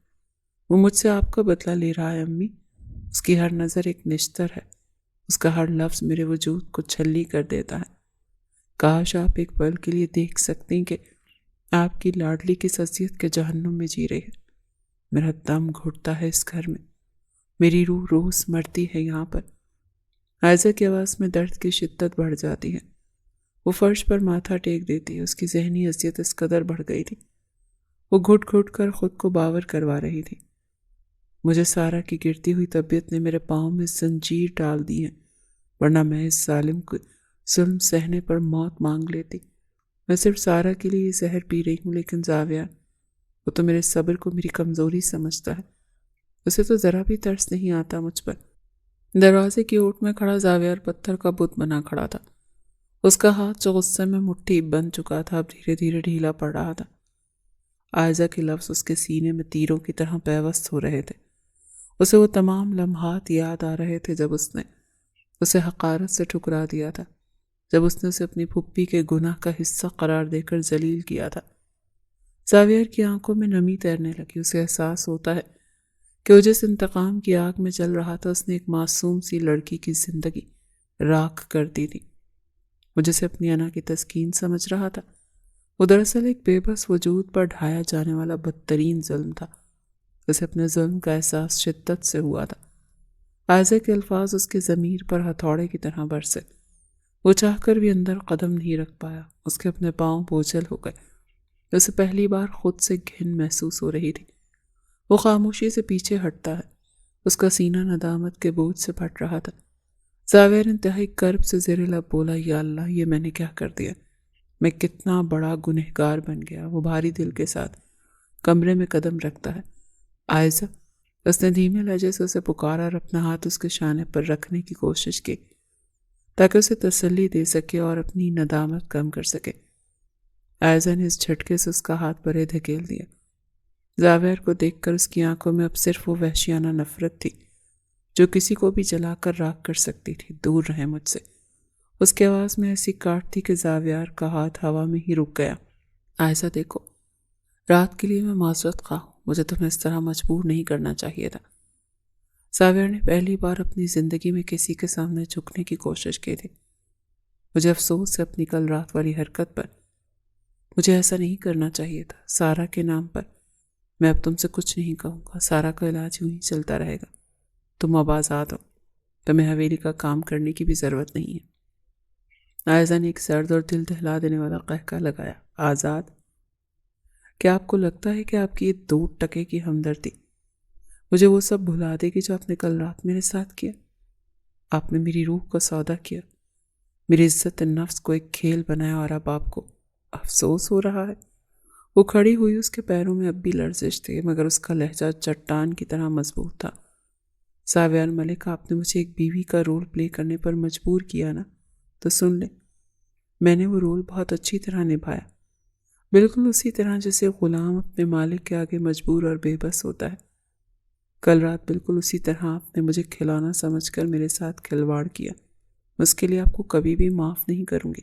وہ مجھ سے آپ کا بدلہ لے رہا ہے امی۔ اس کی ہر نظر ایک نشتر ہے، اس کا ہر لفظ میرے وجود کو چھلی کر دیتا ہے۔ کاش آپ ایک پل کے لیے دیکھ سکتے کہ آپ کی لاڈلی کس اذیت کے جہنم میں جی رہی ہے۔ میرا دم گھٹتا ہے اس گھر میں، میری روح روز مرتی ہے یہاں پر۔ عائزہ کی آواز میں درد کی شدت بڑھ جاتی ہے۔ وہ فرش پر ماتھا ٹیک دیتی ہے۔ اس کی ذہنی اذیت اس قدر بڑھ گئی تھی، وہ گھٹ گھٹ کر خود کو باور کروا رہی تھی۔ مجھے سارا کی گرتی ہوئی طبیعت نے میرے پاؤں میں زنجیر ڈال دی ہے، ورنہ میں اس ظالم کو ظلم سہنے پر موت مانگ لیتی۔ میں صرف سارا کے لیے یہ زہر پی رہی ہوں، لیکن زاویہ، وہ تو میرے صبر کو میری کمزوری سمجھتا ہے۔ اسے تو ذرا بھی ترس نہیں آتا مجھ پر۔ دروازے کی اوٹ میں کھڑا زاویہ پتھر کا بت بنا کھڑا تھا۔ اس کا ہاتھ جو غصے میں مٹھی بن چکا تھا اب دھیرے دھیرے ڈھیلا پڑ رہا تھا۔ عائزہ کے لفظ اس کے سینے میں تیروں کی طرح پیوست ہو رہے تھے۔ اسے وہ تمام لمحات یاد آ رہے تھے جب اس نے اسے حقارت سے ٹھکرا دیا تھا، جب اس نے اسے اپنی پھپھی کے گناہ کا حصہ قرار دے کر ذلیل کیا تھا۔ زاویہ کی آنکھوں میں نمی تیرنے لگی۔ اسے احساس ہوتا ہے کہ وہ جس انتقام کی آگ میں جل رہا تھا، اس نے ایک معصوم سی لڑکی کی زندگی راکھ کر دی تھی۔ وہ جسے اپنی انا کی تسکین سمجھ رہا تھا، وہ دراصل ایک بے بس وجود پر ڈھایا جانے والا بدترین ظلم تھا۔ اسے اپنے ظلم کا احساس شدت سے ہوا تھا۔ عائزہ کے الفاظ اس کے ضمیر پر ہتھوڑے کی طرح برسے۔ وہ چاہ کر بھی اندر قدم نہیں رکھ پایا۔ اس کے اپنے پاؤں بوجھل ہو گئے۔ اسے پہلی بار خود سے گھن محسوس ہو رہی تھی۔ وہ خاموشی سے پیچھے ہٹتا ہے۔ اس کا سینہ ندامت کے بوجھ سے پھٹ رہا تھا۔ زاویہ انتہائی کرب سے زیر لب بولا، یا اللہ، یہ میں نے کیا کر دیا؟ میں کتنا بڑا گنہگار بن گیا۔ وہ بھاری دل کے ساتھ کمرے میں قدم رکھتا ہے۔ عائزہ، اس نے دھیمے لہجے سے اسے پکارا اور اپنا ہاتھ اس کے شانے پر رکھنے کی کوشش کی تاکہ اسے تسلی دے سکے اور اپنی ندامت کم کر سکے۔ عائزہ نے اس جھٹکے سے اس کا ہاتھ پرے دھکیل دیا۔ زاویہ کو دیکھ کر اس کی آنکھوں میں اب صرف وہ وحشیانہ نفرت تھی جو کسی کو بھی جلا کر راکھ کر سکتی تھی۔ دور رہے مجھ سے۔ اس کی آواز میں ایسی کاٹ تھی کہ زاویہ کا ہاتھ ہوا میں ہی رک گیا۔ عائزہ دیکھو، رات کے لیے میں معذرت خواہ ہوں، مجھے تمہیں اس طرح مجبور نہیں کرنا چاہیے تھا۔ زاویہ نے پہلی بار اپنی زندگی میں کسی کے سامنے جھکنے کی کوشش کی تھی۔ مجھے افسوس ہے اپنی کل رات والی حرکت پر۔ مجھے ایسا نہیں کرنا چاہیے تھا۔ سارا کے نام پر میں اب تم سے کچھ نہیں کہوں گا۔ سارا کا علاج یوں ہی چلتا رہے گا۔ تم اب آزاد ہو، تمہیں حویلی کا کام کرنے کی بھی ضرورت نہیں ہے۔ عائزہ نے ایک سرد اور دل دہلا دینے والا قہقہ لگایا۔ آزاد؟ کیا آپ کو لگتا ہے کہ آپ کی یہ 2 ٹکے کی ہمدردی مجھے وہ سب بھلا دے گی جو آپ نے کل رات میرے ساتھ کیا؟ آپ نے میری روح کو سودا کیا، میری عزت نفس کو ایک کھیل بنایا، اور اب آپ کو افسوس ہو رہا ہے؟ وہ کھڑی ہوئی، اس کے پیروں میں اب بھی لرزش تھی، مگر اس کا لہجہ چٹان کی طرح مضبوط تھا۔ زاویہ الملک، آپ نے مجھے ایک بیوی کا رول پلے کرنے پر مجبور کیا نا، تو سن لیں، میں نے وہ رول بہت اچھی طرح نبھایا، بالکل اسی طرح جیسے غلام اپنے مالک کے آگے مجبور اور بے بس ہوتا ہے۔ کل رات بالکل اسی طرح آپ نے مجھے کھلونا سمجھ کر میرے ساتھ کھلواڑ کیا۔ میں اس کے لیے آپ کو کبھی بھی معاف نہیں کروں گی۔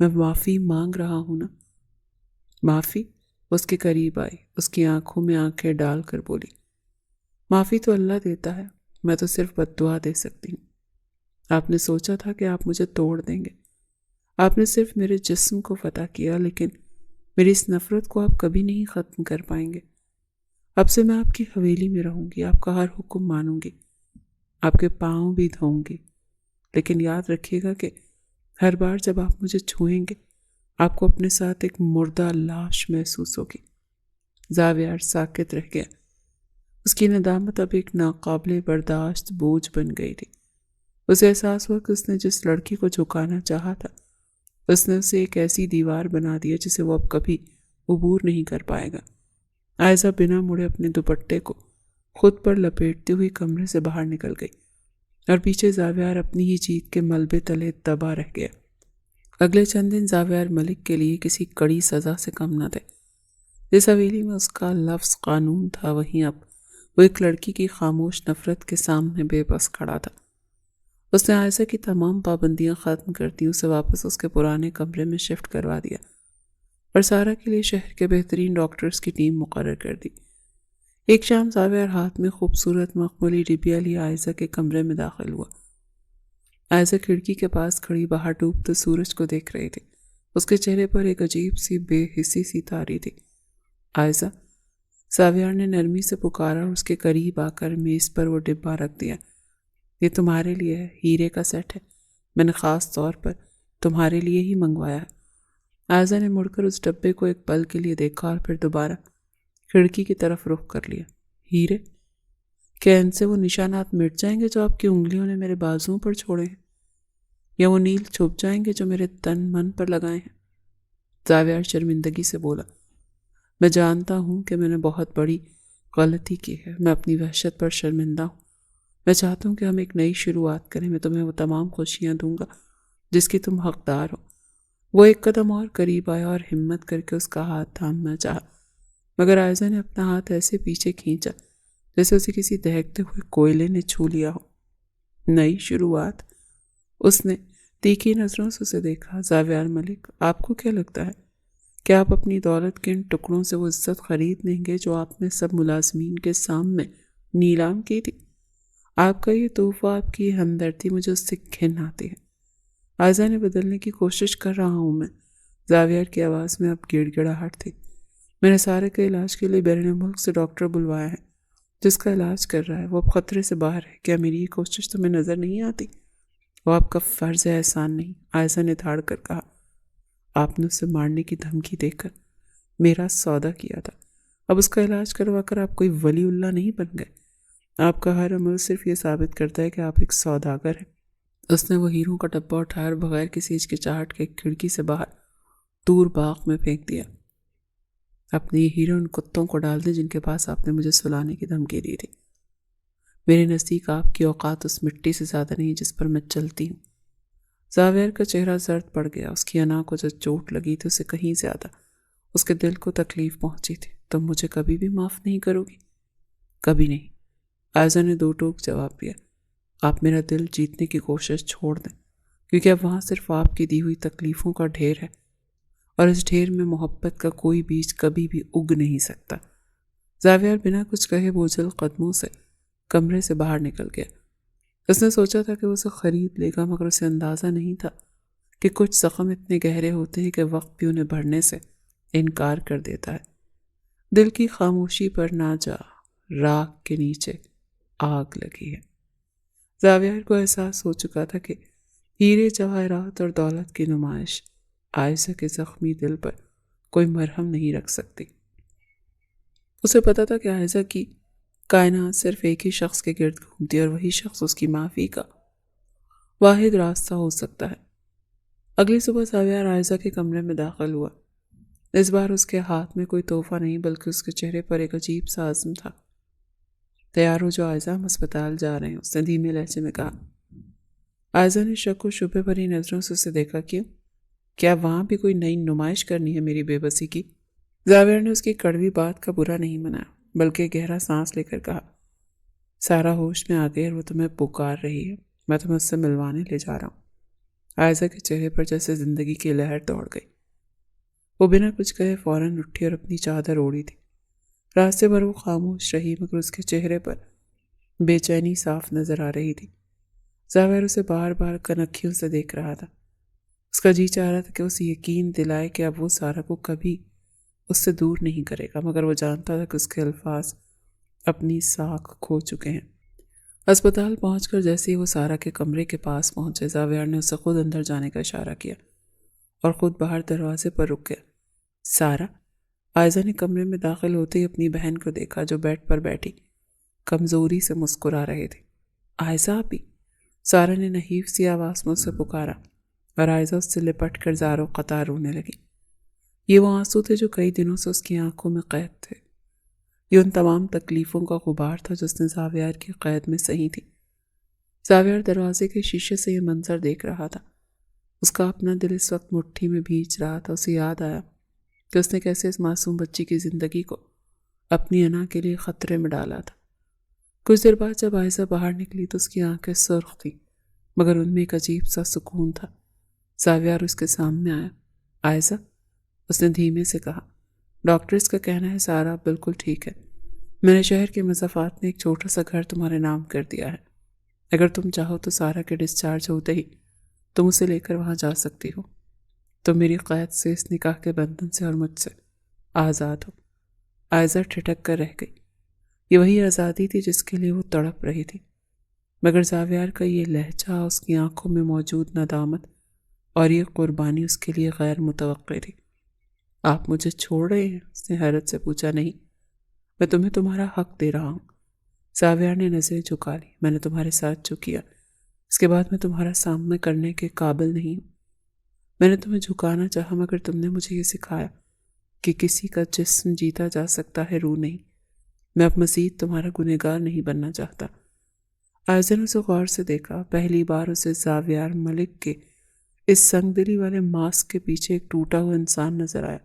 میں معافی مانگ رہا ہوں نا. معافی؟ اس کے قریب آئی، اس کی آنکھوں میں آنکھیں ڈال کر بولی، معافی تو اللہ دیتا ہے، میں تو صرف بد دعا دے سکتی ہوں. آپ نے سوچا تھا کہ آپ مجھے توڑ دیں گے، آپ نے صرف میرے جسم کو فتح کیا، لیکن میری اس نفرت کو آپ کبھی نہیں ختم کر پائیں گے. اب سے میں آپ کی حویلی میں رہوں گی، آپ کا ہر حکم مانوں گی، آپ کے پاؤں بھی دھوؤں گی، لیکن یاد رکھیے گا کہ ہر بار جب آپ مجھے چھوئیں گے آپ کو اپنے ساتھ ایک مردہ لاش محسوس ہوگی. زاویار ساکت رہ گیا. اس کی ندامت اب ایک ناقابل برداشت بوجھ بن گئی تھی. اسے احساس ہوا کہ اس نے جس لڑکی کو جھکانا چاہا تھا اس نے اسے ایک ایسی دیوار بنا دیا جسے وہ اب کبھی عبور نہیں کر پائے گا. عائزہ بنا مڑے اپنے دوپٹے کو خود پر لپیٹتی ہوئی کمرے سے باہر نکل گئی اور پیچھے زاویار اپنی ہی جیت کے ملبے تلے دبا رہ گیا. اگلے چند دن زاویار ملک کے لیے کسی کڑی سزا سے کم نہ تھے. جس حویلی میں اس کا لفظ قانون تھا، وہیں اب وہ ایک لڑکی کی خاموش نفرت کے سامنے بے بس کھڑا تھا. اس نے عائزہ کی تمام پابندیاں ختم کر دی، اسے واپس اس کے پرانے کمرے میں شفٹ کروا دیا اور سارا کے لیے شہر کے بہترین ڈاکٹرز کی ٹیم مقرر کر دی. ایک شام زاویار ہاتھ میں خوبصورت مخملی ڈبیا لیے عائزہ کے کمرے میں داخل ہوا. عائزہ کھڑکی کے پاس کھڑی باہر ڈوبتے سورج کو دیکھ رہی تھی. اس کے چہرے پر ایک عجیب سی بے حسی سی تاری تھی. عائزہ، زاویار نے نرمی سے پکارا اور اس کے قریب آ کر میز پر وہ ڈبہ رکھ دیا. یہ تمہارے لیے ہے، ہیرے کا سیٹ ہے، میں نے خاص طور پر تمہارے لیے ہی منگوایا ہے. عائزہ نے مڑ کر اس ڈبے کو ایک پل کے لیے دیکھا اور پھر دوبارہ کھڑکی کی طرف رخ کر لیا. ہیرے؟ کیا ان سے وہ نشانات مٹ جائیں گے جو آپ کی انگلیوں نے میرے بازوؤں پر چھوڑے ہیں، یا وہ نیل چھپ جائیں گے جو میرے تن من پر لگائے ہیں؟ زاویار شرمندگی سے بولا، میں جانتا ہوں کہ میں نے بہت بڑی غلطی کی ہے، میں اپنی وحشت پر شرمندہ ہوں. میں چاہتا ہوں کہ ہم ایک نئی شروعات کریں، میں تمہیں وہ تمام خوشیاں دوں گا جس کی تم حقدار ہو. وہ ایک قدم اور قریب آیا اور ہمت کر کے اس کا ہاتھ تھامنا چاہا، مگر عائزہ نے اپنا ہاتھ ایسے پیچھے کھینچا جیسے اسے کسی دہکتے ہوئے کوئلے نے چھو لیا ہو. نئی شروعات؟ اس نے تیکھی نظروں سے اسے دیکھا. زاویار ملک، آپ کو کیا لگتا ہے کہ آپ اپنی دولت کے ان ٹکڑوں سے وہ عزت خرید لیں گے جو آپ نے سب ملازمین کے سامنے نیلام کی تھی؟ آپ کا یہ تحفہ، آپ کی ہمدردی، مجھے اس سے گھن آتی ہے. عائزہ نے بدلنے کی کوشش کر رہا ہوں میں. زاویار کی آواز میں اب گڑ گڑاہٹ تھی. میں نے سارے کے علاج کے لیے بیرون ملک سے ڈاکٹر بلوایا ہے جس کا علاج کر رہا ہے. وہ اب خطرے سے باہر ہے. کیا میری یہ کوشش تمہیں نظر نہیں آتی؟ وہ آپ کا فرض ہے، احسان نہیں. عائزہ نے دھاڑ کر کہا، آپ نے اسے مارنے کی دھمکی دے کر میرا سودا کیا تھا، اب اس کا علاج کروا کر آپ کوئی ولی اللہ نہیں بن گئے. آپ کا ہر عمل صرف یہ ثابت کرتا ہے کہ آپ ایک سوداگر ہیں. اس نے وہ ہیروں کا ڈبہ اٹھایا اور بغیر کسی ہچکچاہٹ کے کھڑکی سے باہر دور باغ میں پھینک دیا. اپنے یہ ہیرے ان کتوں کو ڈال دیں جن کے پاس آپ نے مجھے سلانے کی دھمکی دی تھی. میرے نزدیک آپ کی اوقات اس مٹی سے زیادہ نہیں جس پر میں چلتی ہوں. زاویار کا چہرہ زرد پڑ گیا. اس کی انا کو جو چوٹ لگی تھی اسے کہیں زیادہ اس کے دل کو تکلیف پہنچی تھی. تم مجھے کبھی بھی معاف نہیں کرو گی؟ کبھی نہیں. عائزہ نے دو ٹوک جواب دیا. آپ میرا دل جیتنے کی کوشش چھوڑ دیں، کیونکہ اب وہاں صرف آپ کی دی ہوئی تکلیفوں کا ڈھیر ہے، اور اس ڈھیر میں محبت کا کوئی بیج کبھی بھی اگ نہیں سکتا. زاویار بنا کچھ کہے بوجھل قدموں سے کمرے سے باہر نکل گیا. اس نے سوچا تھا کہ وہ اسے خرید لے گا، مگر اسے اندازہ نہیں تھا کہ کچھ زخم اتنے گہرے ہوتے ہیں کہ وقت بھی انہیں بھرنے سے انکار کر دیتا ہے. دل کی خاموشی پر نہ جا، راکھ کے نیچے آگ لگی ہے. زاویار کو احساس ہو چکا تھا کہ ہیرے جواہرات اور دولت کی نمائش عائزہ کے زخمی دل پر کوئی مرہم نہیں رکھ سکتی. اسے پتا تھا کہ عائزہ کی کائنات صرف ایک ہی شخص کے گرد گھومتی ہے اور وہی شخص اس کی معافی کا واحد راستہ ہو سکتا ہے. اگلی صبح زاویار عائزہ کے کمرے میں داخل ہوا. اس بار اس کے ہاتھ میں کوئی تحفہ نہیں بلکہ اس کے چہرے پر ایک عجیب سا عزم تھا. تیار ہو جو عائزہ، ہم اسپتال جا رہے ہیں، اس نے دھیمے لہجے میں کہا. عائزہ نے شک و شبہ بھری نظروں سے اسے دیکھا. کیا وہاں بھی کوئی نئی نمائش کرنی ہے میری بے بسی کی؟ زاویار نے اس کی کڑوی بات کا برا نہیں منایا بلکہ گہرا سانس لے کر کہا، سارا ہوش میں آ گئی اور وہ تمہیں پکار رہی ہے. میں تمہیں اس سے ملوانے لے جا رہا ہوں۔ عائزہ کے چہرے پر جیسے زندگی کی لہر دوڑ گئی۔ وہ بنا کچھ کہے فوراً اٹھی اور اپنی چادر اوڑھی تھی۔ راستے بھر وہ خاموش رہی، مگر اس کے چہرے پر بے چینی صاف نظر آ رہی تھی۔ زاویہ اسے بار بار کنکھیوں سے دیکھ رہا تھا۔ اس کا جی چاہ رہا تھا کہ اسے یقین دلائے کہ اب وہ سارا کو کبھی اس سے دور نہیں کرے گا، مگر وہ جانتا تھا کہ اس کے الفاظ اپنی ساکھ کھو چکے ہیں۔ اسپتال پہنچ کر جیسے ہی وہ سارا کے کمرے کے پاس پہنچے، زاویہ نے اسے خود اندر جانے کا اشارہ کیا اور خود باہر دروازے پر رک گیا۔ سارا؟ عائزہ نے کمرے میں داخل ہوتے ہی اپنی بہن کو دیکھا جو بیڈ پر بیٹھی کمزوری سے مسکرا رہے تھے۔ عائزہ آپی؟ سارا نے نحیف سی آواز میں اسے پکارا اور عائزہ اس سے لپٹ کر زاروں قطار رونے لگی۔ یہ وہ آنسو تھے جو کئی دنوں سے اس کی آنکھوں میں قید تھے۔ یہ ان تمام تکلیفوں کا غبار تھا جو اس نے زاویہ کی قید میں سہی تھی۔ زاویہ دروازے کے شیشے سے یہ منظر دیکھ رہا تھا۔ اس کا اپنا دل اس وقت مٹھی میں بھیج رہا تھا۔ اسے یاد آیا کہ اس نے کیسے اس معصوم بچی کی زندگی کو اپنی انا کے لیے خطرے میں ڈالا تھا۔ کچھ دیر بعد جب عائزہ باہر نکلی تو اس کی آنکھیں سرخ تھیں، مگر ان میں ایک عجیب سا سکون تھا۔ زاویہ اس کے سامنے آیا۔ عائزہ، اس نے دھیمے سے کہا، ڈاکٹرز کا کہنا ہے سارا بالکل ٹھیک ہے۔ میں نے شہر کے مضافات میں ایک چھوٹا سا گھر تمہارے نام کر دیا ہے۔ اگر تم چاہو تو سارا کے ڈسچارج ہوتے ہی تم اسے لے کر وہاں جا سکتی ہو۔ تم میری قید سے، اس نکاح کے بندھن سے اور مجھ سے آزاد ہو۔ عائزہ ٹھٹک کر رہ گئی۔ یہ وہی آزادی تھی جس کے لیے وہ تڑپ رہی تھی، مگر زاویہ کا یہ لہجہ، اس کی آنکھوں میں موجود ندامت اور یہ قربانی اس کے لیے غیر متوقع تھی۔ آپ مجھے چھوڑ رہے ہیں؟ اس نے حیرت سے پوچھا۔ نہیں، میں تمہیں تمہارا حق دے رہا ہوں۔ زاویہ نے نظریں جھکا لی۔ میں نے تمہارے ساتھ جو کیا، اس کے بعد میں تمہارا سامنا کرنے کے قابل نہیں ہوں۔ میں نے تمہیں جھکانا چاہا، مگر تم نے مجھے یہ سکھایا کہ کسی کا جسم جیتا جا سکتا ہے، روح نہیں۔ میں اب مزید تمہارا گنہگار نہیں بننا چاہتا۔ عائزہ نے اسے غور سے دیکھا۔ پہلی بار اسے زاویہ ملک کے اس سنگ دلی والے ماسک کے پیچھے ایک ٹوٹا ہوا انسان نظر آیا۔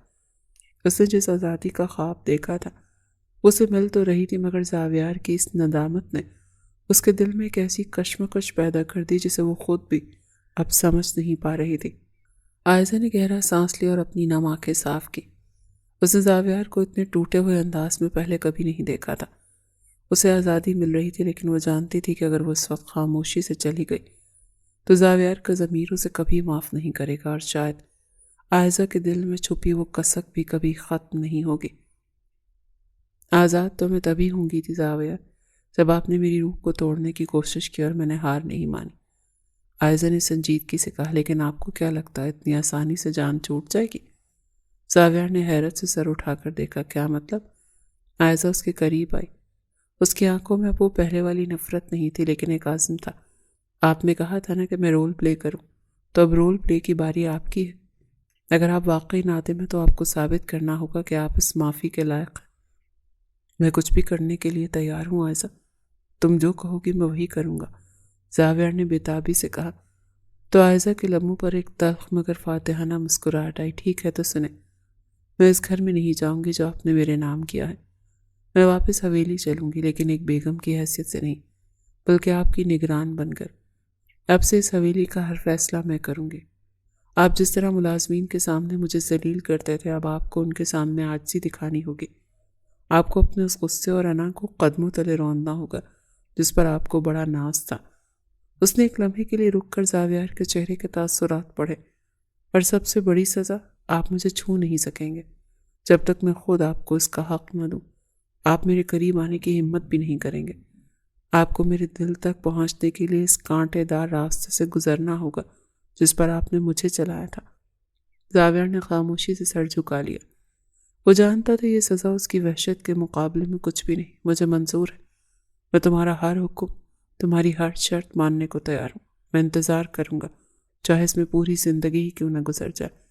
اس نے جس آزادی کا خواب دیکھا تھا اسے مل تو رہی تھی، مگر زاویہ کی اس ندامت نے اس کے دل میں ایک ایسی کشمکش پیدا کر دی جسے وہ خود بھی اب سمجھ نہیں پا رہی تھی۔ عائزہ نے گہرا سانس لیا اور اپنی نم آنکھیں صاف کی۔ اس نے زاویہ کو اتنے ٹوٹے ہوئے انداز میں پہلے کبھی نہیں دیکھا تھا۔ اسے آزادی مل رہی تھی، لیکن وہ جانتی تھی کہ اگر وہ اس وقت خاموشی سے چلی گئی تو زاویہ کا ضمیر اسے کبھی معاف نہیں کرے گا، اور شاید عائزہ کے دل میں چھپی وہ کسک بھی کبھی ختم نہیں ہوگی۔ آزاد تو میں تبھی ہوں گی تھی زاویہ، جب آپ نے میری روح کو توڑنے کی کوشش کی اور میں نے ہار نہیں مانی۔ عائزہ نے سنجیدگی سے کہا، لیکن آپ کو کیا لگتا ہے اتنی آسانی سے جان چھوٹ جائے گی؟ زاویہ نے حیرت سے سر اٹھا کر دیکھا۔ کیا مطلب؟ عائزہ اس کے قریب آئی۔ اس کی آنکھوں میں اب وہ پہلے والی نفرت نہیں تھی، لیکن ایک عزم تھا۔ آپ نے کہا تھا نا کہ میں رول پلے کروں، تو اب رول پلے کی باری آپ کی ہے۔ اگر آپ واقعی نادم ہیں تو آپ کو ثابت کرنا ہوگا کہ آپ اس معافی کے لائق ہیں۔ میں کچھ بھی کرنے کے لیے تیار ہوں عائزہ، تم جو کہو گی میں وہی کروں گا، زاویہ نے بےتابی سے کہا۔ تو عائزہ کے لبوں پر ایک تلخ مگر فاتحانہ مسکراہٹ آئی۔ ٹھیک ہے تو سنیں، میں اس گھر میں نہیں جاؤں گی جو آپ نے میرے نام کیا ہے۔ میں واپس حویلی چلوں گی، لیکن ایک بیگم کی حیثیت سے نہیں، بلکہ آپ کی نگران بن کر۔ اب سے اس حویلی کا ہر فیصلہ میں کروں گی۔ آپ جس طرح ملازمین کے سامنے مجھے ذلیل کرتے تھے، اب آپ کو ان کے سامنے عاجزی دکھانی ہوگی۔ آپ کو اپنے اس غصے اور انا کو قدموں تلے روننا ہوگا جس پر آپ کو بڑا ناز تھا۔ اس نے ایک لمحے کے لیے رک کر زاویہ کے چہرے کے تاثرات پڑھے۔ اور سب سے بڑی سزا، آپ مجھے چھو نہیں سکیں گے جب تک میں خود آپ کو اس کا حق نہ دوں۔ آپ میرے قریب آنے کی ہمت بھی نہیں کریں گے۔ آپ کو میرے دل تک پہنچنے کے لیے اس کانٹے دار راستے سے گزرنا ہوگا جس پر آپ نے مجھے چلایا تھا۔ زاویہ نے خاموشی سے سر جھکا لیا۔ وہ جانتا تھا یہ سزا اس کی وحشت کے مقابلے میں کچھ بھی نہیں۔ مجھے منظور ہے، میں تمہارا ہر حکم، تمہاری ہر شرط ماننے کو تیار ہوں۔ میں انتظار کروں گا، چاہے اس میں پوری زندگی ہی کیوں نہ گزر جائے۔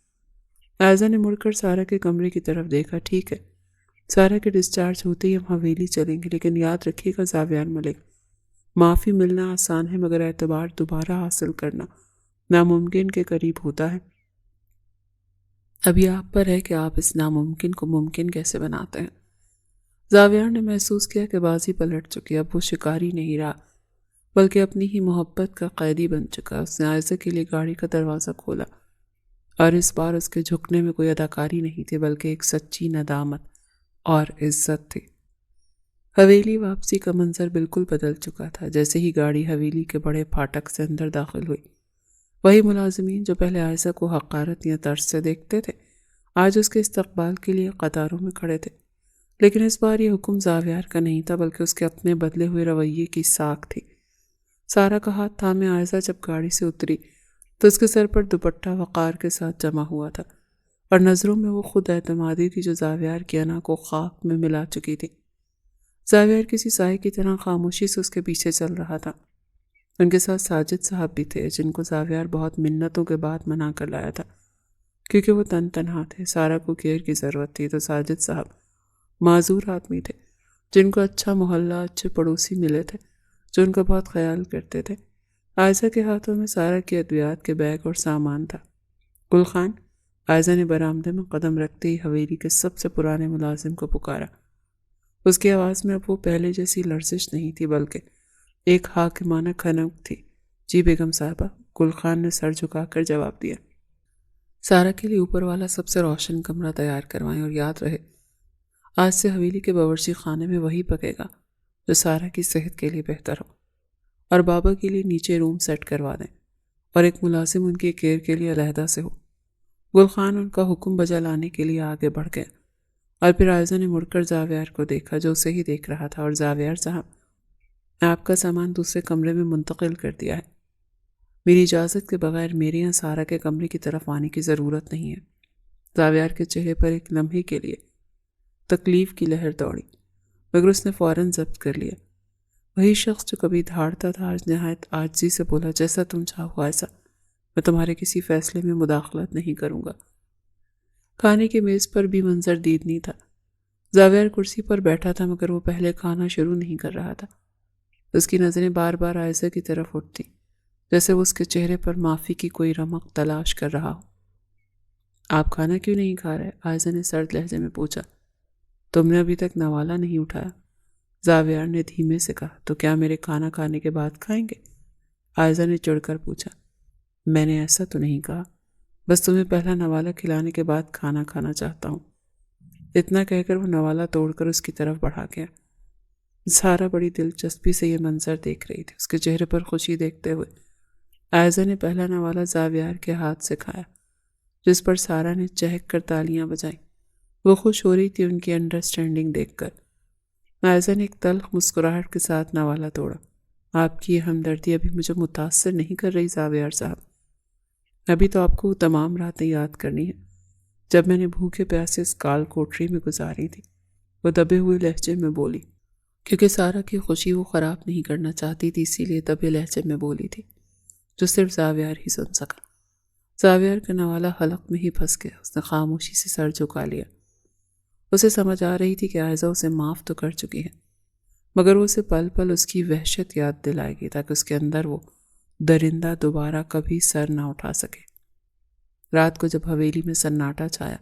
عائزہ نے مڑ کر سارا کے کمرے کی طرف دیکھا۔ ٹھیک ہے، سارا کے ڈسچارج ہوتے ہی ہم حویلی چلیں گے، لیکن یاد رکھیے گا زاویہ ملک، معافی ملنا آسان ہے، مگر اعتبار دوبارہ حاصل کرنا ناممکن کے قریب ہوتا ہے۔ ابھی آپ پر ہے کہ آپ اس ناممکن کو ممکن کیسے بناتے ہیں۔ زاویہ نے محسوس کیا کہ بازی پلٹ چکی، اب وہ شکاری نہیں رہا بلکہ اپنی ہی محبت کا قیدی بن چکا۔ اس نے عائزہ کے لیے گاڑی کا دروازہ کھولا، اور اس بار اس کے جھکنے میں کوئی اداکاری نہیں تھی بلکہ ایک سچی ندامت اور عزت تھی۔ حویلی واپسی کا منظر بالکل بدل چکا تھا۔ جیسے ہی گاڑی حویلی کے بڑے پھاٹک سے اندر داخل ہوئی، وہی ملازمین جو پہلے عائزہ کو حقارت یا ترس سے دیکھتے تھے آج اس کے استقبال کے لیے قطاروں میں کھڑے تھے۔ لیکن اس بار یہ حکم زاویار کا نہیں تھا بلکہ اس کے اپنے بدلے ہوئے رویے کی ساکھ تھی۔ سارا کا ہاتھ تھامے عائزہ جب گاڑی سے اتری تو اس کے سر پر دوپٹہ وقار کے ساتھ جمع ہوا تھا، اور نظروں میں وہ خود اعتمادی تھی جو زاویار کی انا کو خاک میں ملا چکی تھی۔ زاویار کسی سائے کی طرح خاموشی سے اس کے پیچھے چل رہا تھا۔ ان کے ساتھ ساجد صاحب بھی تھے، جن کو زاویار بہت منتوں کے بعد منا کر لایا تھا، کیونکہ وہ تنہا تھے۔ سارا کو کیئر کی ضرورت تھی تو ساجد صاحب معذور آدمی تھے، جن کو اچھا محلہ، اچھے پڑوسی ملے تھے جو ان کا بہت خیال کرتے تھے۔ عائزہ کے ہاتھوں میں سارا کی ادویات کے بیگ اور سامان تھا۔ گل خان، عائزہ نے برآمدے میں قدم رکھتے ہی حویلی کے سب سے پرانے ملازم کو پکارا۔ اس کی آواز میں اب وہ پہلے جیسی لرزش نہیں تھی بلکہ ایک حاکمانہ کھنک تھی۔ جی بیگم صاحبہ، گل خان نے سر جھکا کر جواب دیا۔ سارا کے لیے اوپر والا سب سے روشن کمرہ تیار کروائیں، اور یاد رہے آج سے حویلی کے باورچی خانے میں وہی پکے گا جو سارا کی صحت کے لیے بہتر ہو، اور بابا کے لیے نیچے روم سیٹ کروا دیں، اور ایک ملازم ان کی کیئر کے لیے علیحدہ سے ہو۔ گل خان ان کا حکم بجا لانے کے لیے آگے بڑھ گیا، اور پھر عائزہ نے مڑ کر زاویار کو دیکھا جو اسے ہی دیکھ رہا تھا۔ اور زاویار صاحب، آپ کا سامان دوسرے کمرے میں منتقل کر دیا ہے۔ میری اجازت کے بغیر میرے یہاں سارا کے کمرے کی طرف آنے کی ضرورت نہیں ہے۔ زاویار کے چہرے پر ایک لمحے کے لیے تکلیف کی لہر دوڑی، مگر اس نے فوراً ضبط کر لیا۔ وہی شخص جو کبھی دھاڑتا تھا آج نہایت عاجزی سے بولا، جیسا تم چاہو عائزہ، میں تمہارے کسی فیصلے میں مداخلت نہیں کروں گا۔ کھانے کی میز پر بھی منظر دیدنی تھا۔ زاویار کرسی پر بیٹھا تھا مگر وہ پہلے کھانا شروع نہیں کر رہا تھا۔ اس کی نظریں بار بار عائزہ کی طرف اٹھتی، جیسے وہ اس کے چہرے پر معافی کی کوئی رمق تلاش کر رہا ہو۔ آپ کھانا کیوں نہیں کھا رہے؟ عائزہ نے سرد لہجے میں پوچھا۔ تم نے ابھی تک نوالہ نہیں اٹھایا؟ زاویار نے دھیمے سے کہا۔ تو کیا میرے کھانا کھانے کے بعد کھائیں گے؟ عائزہ نے چڑھ کر پوچھا۔ میں نے ایسا تو نہیں کہا، بس تمہیں پہلا نوالہ کھلانے کے بعد کھانا کھانا چاہتا ہوں۔ اتنا کہہ کر وہ نوالہ توڑ کر اس کی طرف بڑھا گیا۔ سارا بڑی دلچسپی سے یہ منظر دیکھ رہی تھی۔ اس کے چہرے پر خوشی دیکھتے ہوئے عائزہ نے پہلا نوالہ زاویار کے ہاتھ سے کھایا، جس پر سارا نے چہک کر تالیاں بجائیں۔ وہ خوش ہو رہی تھی ان کی انڈرسٹینڈنگ دیکھ کر۔ عائزہ نے ایک تلخ مسکراہٹ کے ساتھ نوالہ توڑا۔ آپ کی یہ ہمدردی ابھی مجھے متاثر نہیں کر رہی زاویار صاحب۔ ابھی تو آپ کو وہ تمام راتیں یاد کرنی ہیں جب میں نے بھوکے پیاسے اس کال کوٹری میں گزاری تھی، وہ دبے ہوئے لہجے میں بولی، کیونکہ سارا کی خوشی وہ خراب نہیں کرنا چاہتی تھی، اسی لیے دبے لہجے میں بولی تھی جو صرف زاویار ہی سن سکا۔ زاویار کا نوالہ حلق میں ہی پھنس گیا۔ اس نے خاموشی سے سر جھکا لیا۔ اسے سمجھ آ رہی تھی کہ عائزہ اسے معاف تو کر چکی ہے، مگر وہ اسے پل پل اس کی وحشت یاد دلائے گی تاکہ اس کے اندر وہ درندہ دوبارہ کبھی سر نہ اٹھا سکے۔ رات کو جب حویلی میں سناٹا چھایا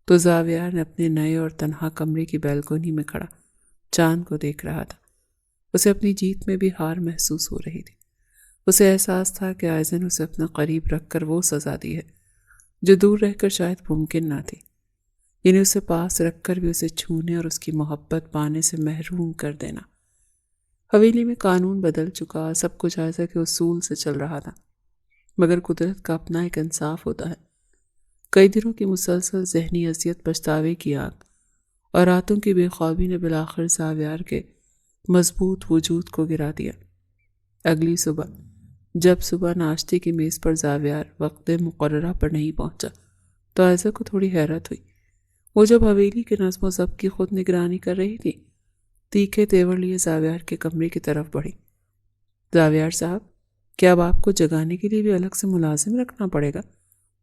تو زاویار نے اپنے نئے اور تنہا کمرے کی بیلکونی میں کھڑا چاند کو دیکھ رہا تھا۔ اسے اپنی جیت میں بھی ہار محسوس ہو رہی تھی۔ اسے احساس تھا کہ عائزہ نے اسے اپنا قریب رکھ کر وہ سزا دی ہے جو دور رہ کر شاید ممکن نہ تھی، یعنی اسے پاس رکھ کر بھی اسے چھونے اور اس کی محبت پانے سے محروم کر دینا۔ حویلی میں قانون بدل چکا، سب کچھ عائزہ کے اصول سے چل رہا تھا، مگر قدرت کا اپنا ایک انصاف ہوتا ہے۔ کئی دنوں کی مسلسل ذہنی اذیت، پچھتاوے کی آگ اور راتوں کی بے خوابی نے بالآخر زاویار کے مضبوط وجود کو گرا دیا۔ اگلی صبح جب صبح ناشتے کی میز پر زاویار وقت مقررہ پر نہیں پہنچا تو عائزہ کو تھوڑی حیرت ہوئی۔ وہ جب حویلی کے نظم و ضبط کی خود نگرانی کر رہی تھی، تیکھے تیور لیے زاویار کے کمرے کی طرف بڑھی۔ زاویار صاحب، کیا اب آپ کو جگانے کے لیے بھی الگ سے ملازم رکھنا پڑے گا؟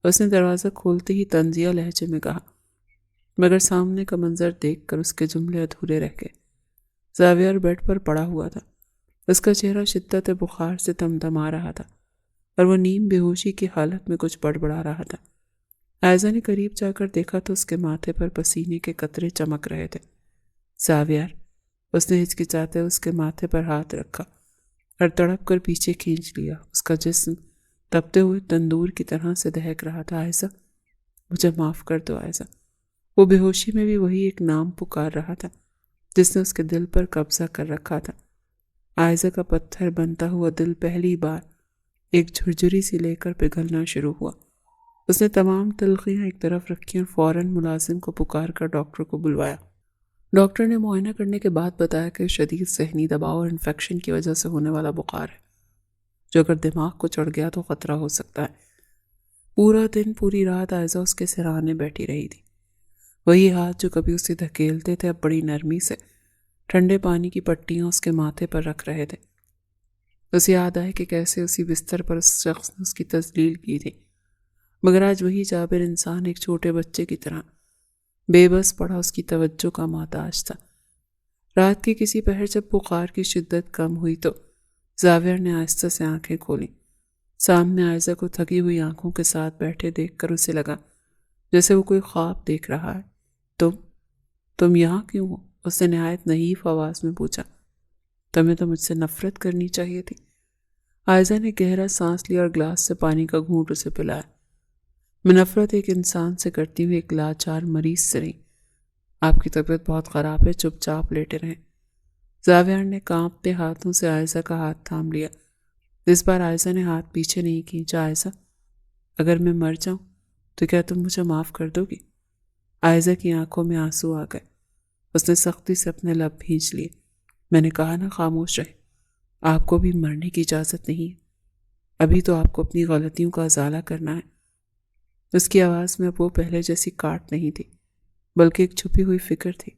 اس نے دروازہ کھولتے ہی طنزیہ لہجے میں کہا، مگر سامنے کا منظر دیکھ کر اس کے جملے ادھورے رہ گئے۔ زاویار بیڈ پر پڑا ہوا تھا۔ اس کا چہرہ شدت بخار سے تمتما رہا تھا اور وہ نیم بے ہوشی کی حالت میں کچھ بڑبڑا رہا تھا۔ عائزہ نے قریب جا کر دیکھا تو اس کے ماتھے پر پسینے کے قطرے چمک رہے تھے۔ زاویار، اس نے ہچکچاتے اس کے ماتھے پر ہاتھ رکھا اور تڑپ کر پیچھے کھینچ لیا۔ اس کا جسم تپتے ہوئے تندور کی طرح سے دہک رہا تھا۔ عائزہ، مجھے معاف کر دو عائزہ۔ وہ بے ہوشی میں بھی وہی ایک نام پکار رہا تھا جس نے اس کے دل پر قبضہ کر رکھا تھا۔ عائزہ کا پتھر بنتا ہوا دل پہلی بار ایک جھرجھری سی لے کر پگھلنا شروع ہوا۔ اس نے تمام تلخیاں ایک طرف رکھی اور فوراً ملازم کو پکار کر ڈاکٹر کو بلوایا۔ ڈاکٹر نے معائنہ کرنے کے بعد بتایا کہ شدید ذہنی دباؤ اور انفیکشن کی وجہ سے ہونے والا بخار ہے، جو اگر دماغ کو چڑھ گیا تو خطرہ ہو سکتا ہے۔ پورا دن پوری رات عائزہ اس کے سراہنے بیٹھی رہی تھی۔ وہی ہاتھ جو کبھی اسے دھکیلتے تھے اب بڑی نرمی سے ٹھنڈے پانی کی پٹیاں اس کے ماتھے پر رکھ رہے تھے۔ اسے یاد آئے کہ کیسے اسی بستر پر اس شخص نے اس کی تذلیل کی تھی، مگر آج وہی جابر انسان ایک چھوٹے بچے کی طرح بے بس پڑا اس کی توجہ کا محتاج تھا۔ رات کی کسی پہر جب بخار کی شدت کم ہوئی تو زاویہ نے آہستہ سے آنکھیں کھولیں۔ سامنے عائزہ کو تھکی ہوئی آنکھوں کے ساتھ بیٹھے دیکھ کر اسے لگا جیسے وہ کوئی خواب دیکھ رہا ہے۔ تم یہاں کیوں ہو؟ اس نے نہایت نحیف آواز میں پوچھا۔ تمہیں تو مجھ سے نفرت کرنی چاہیے تھی۔ عائزہ نے گہرا سانس لیا اور گلاس سے پانی کا گھونٹ اسے پلایا۔ میں نفرت ایک انسان سے کرتی ہوئی ایک لاچار مریض سے نہیں۔ آپ کی طبیعت بہت خراب ہے، چپ چاپ لیٹے رہیں۔ زاویہ نے کانپتے ہاتھوں سے عائزہ کا ہاتھ تھام لیا۔ اس بار عائزہ نے ہاتھ پیچھے نہیں کھینچا۔ عائزہ، اگر میں مر جاؤں تو کیا تم مجھے معاف کر دو گی؟ عائزہ کی آنکھوں میں آنسو آ گئے۔ اس نے سختی سے اپنے لب بھینچ لیے۔ میں نے کہا نا خاموش رہے۔ آپ کو بھی مرنے کی اجازت نہیں ہے۔ ابھی تو آپ کو اپنی غلطیوں کا ازالہ کرنا ہے۔ اس کی آواز میں اب وہ پہلے جیسی کاٹ نہیں تھی، بلکہ ایک چھپی ہوئی فکر تھی۔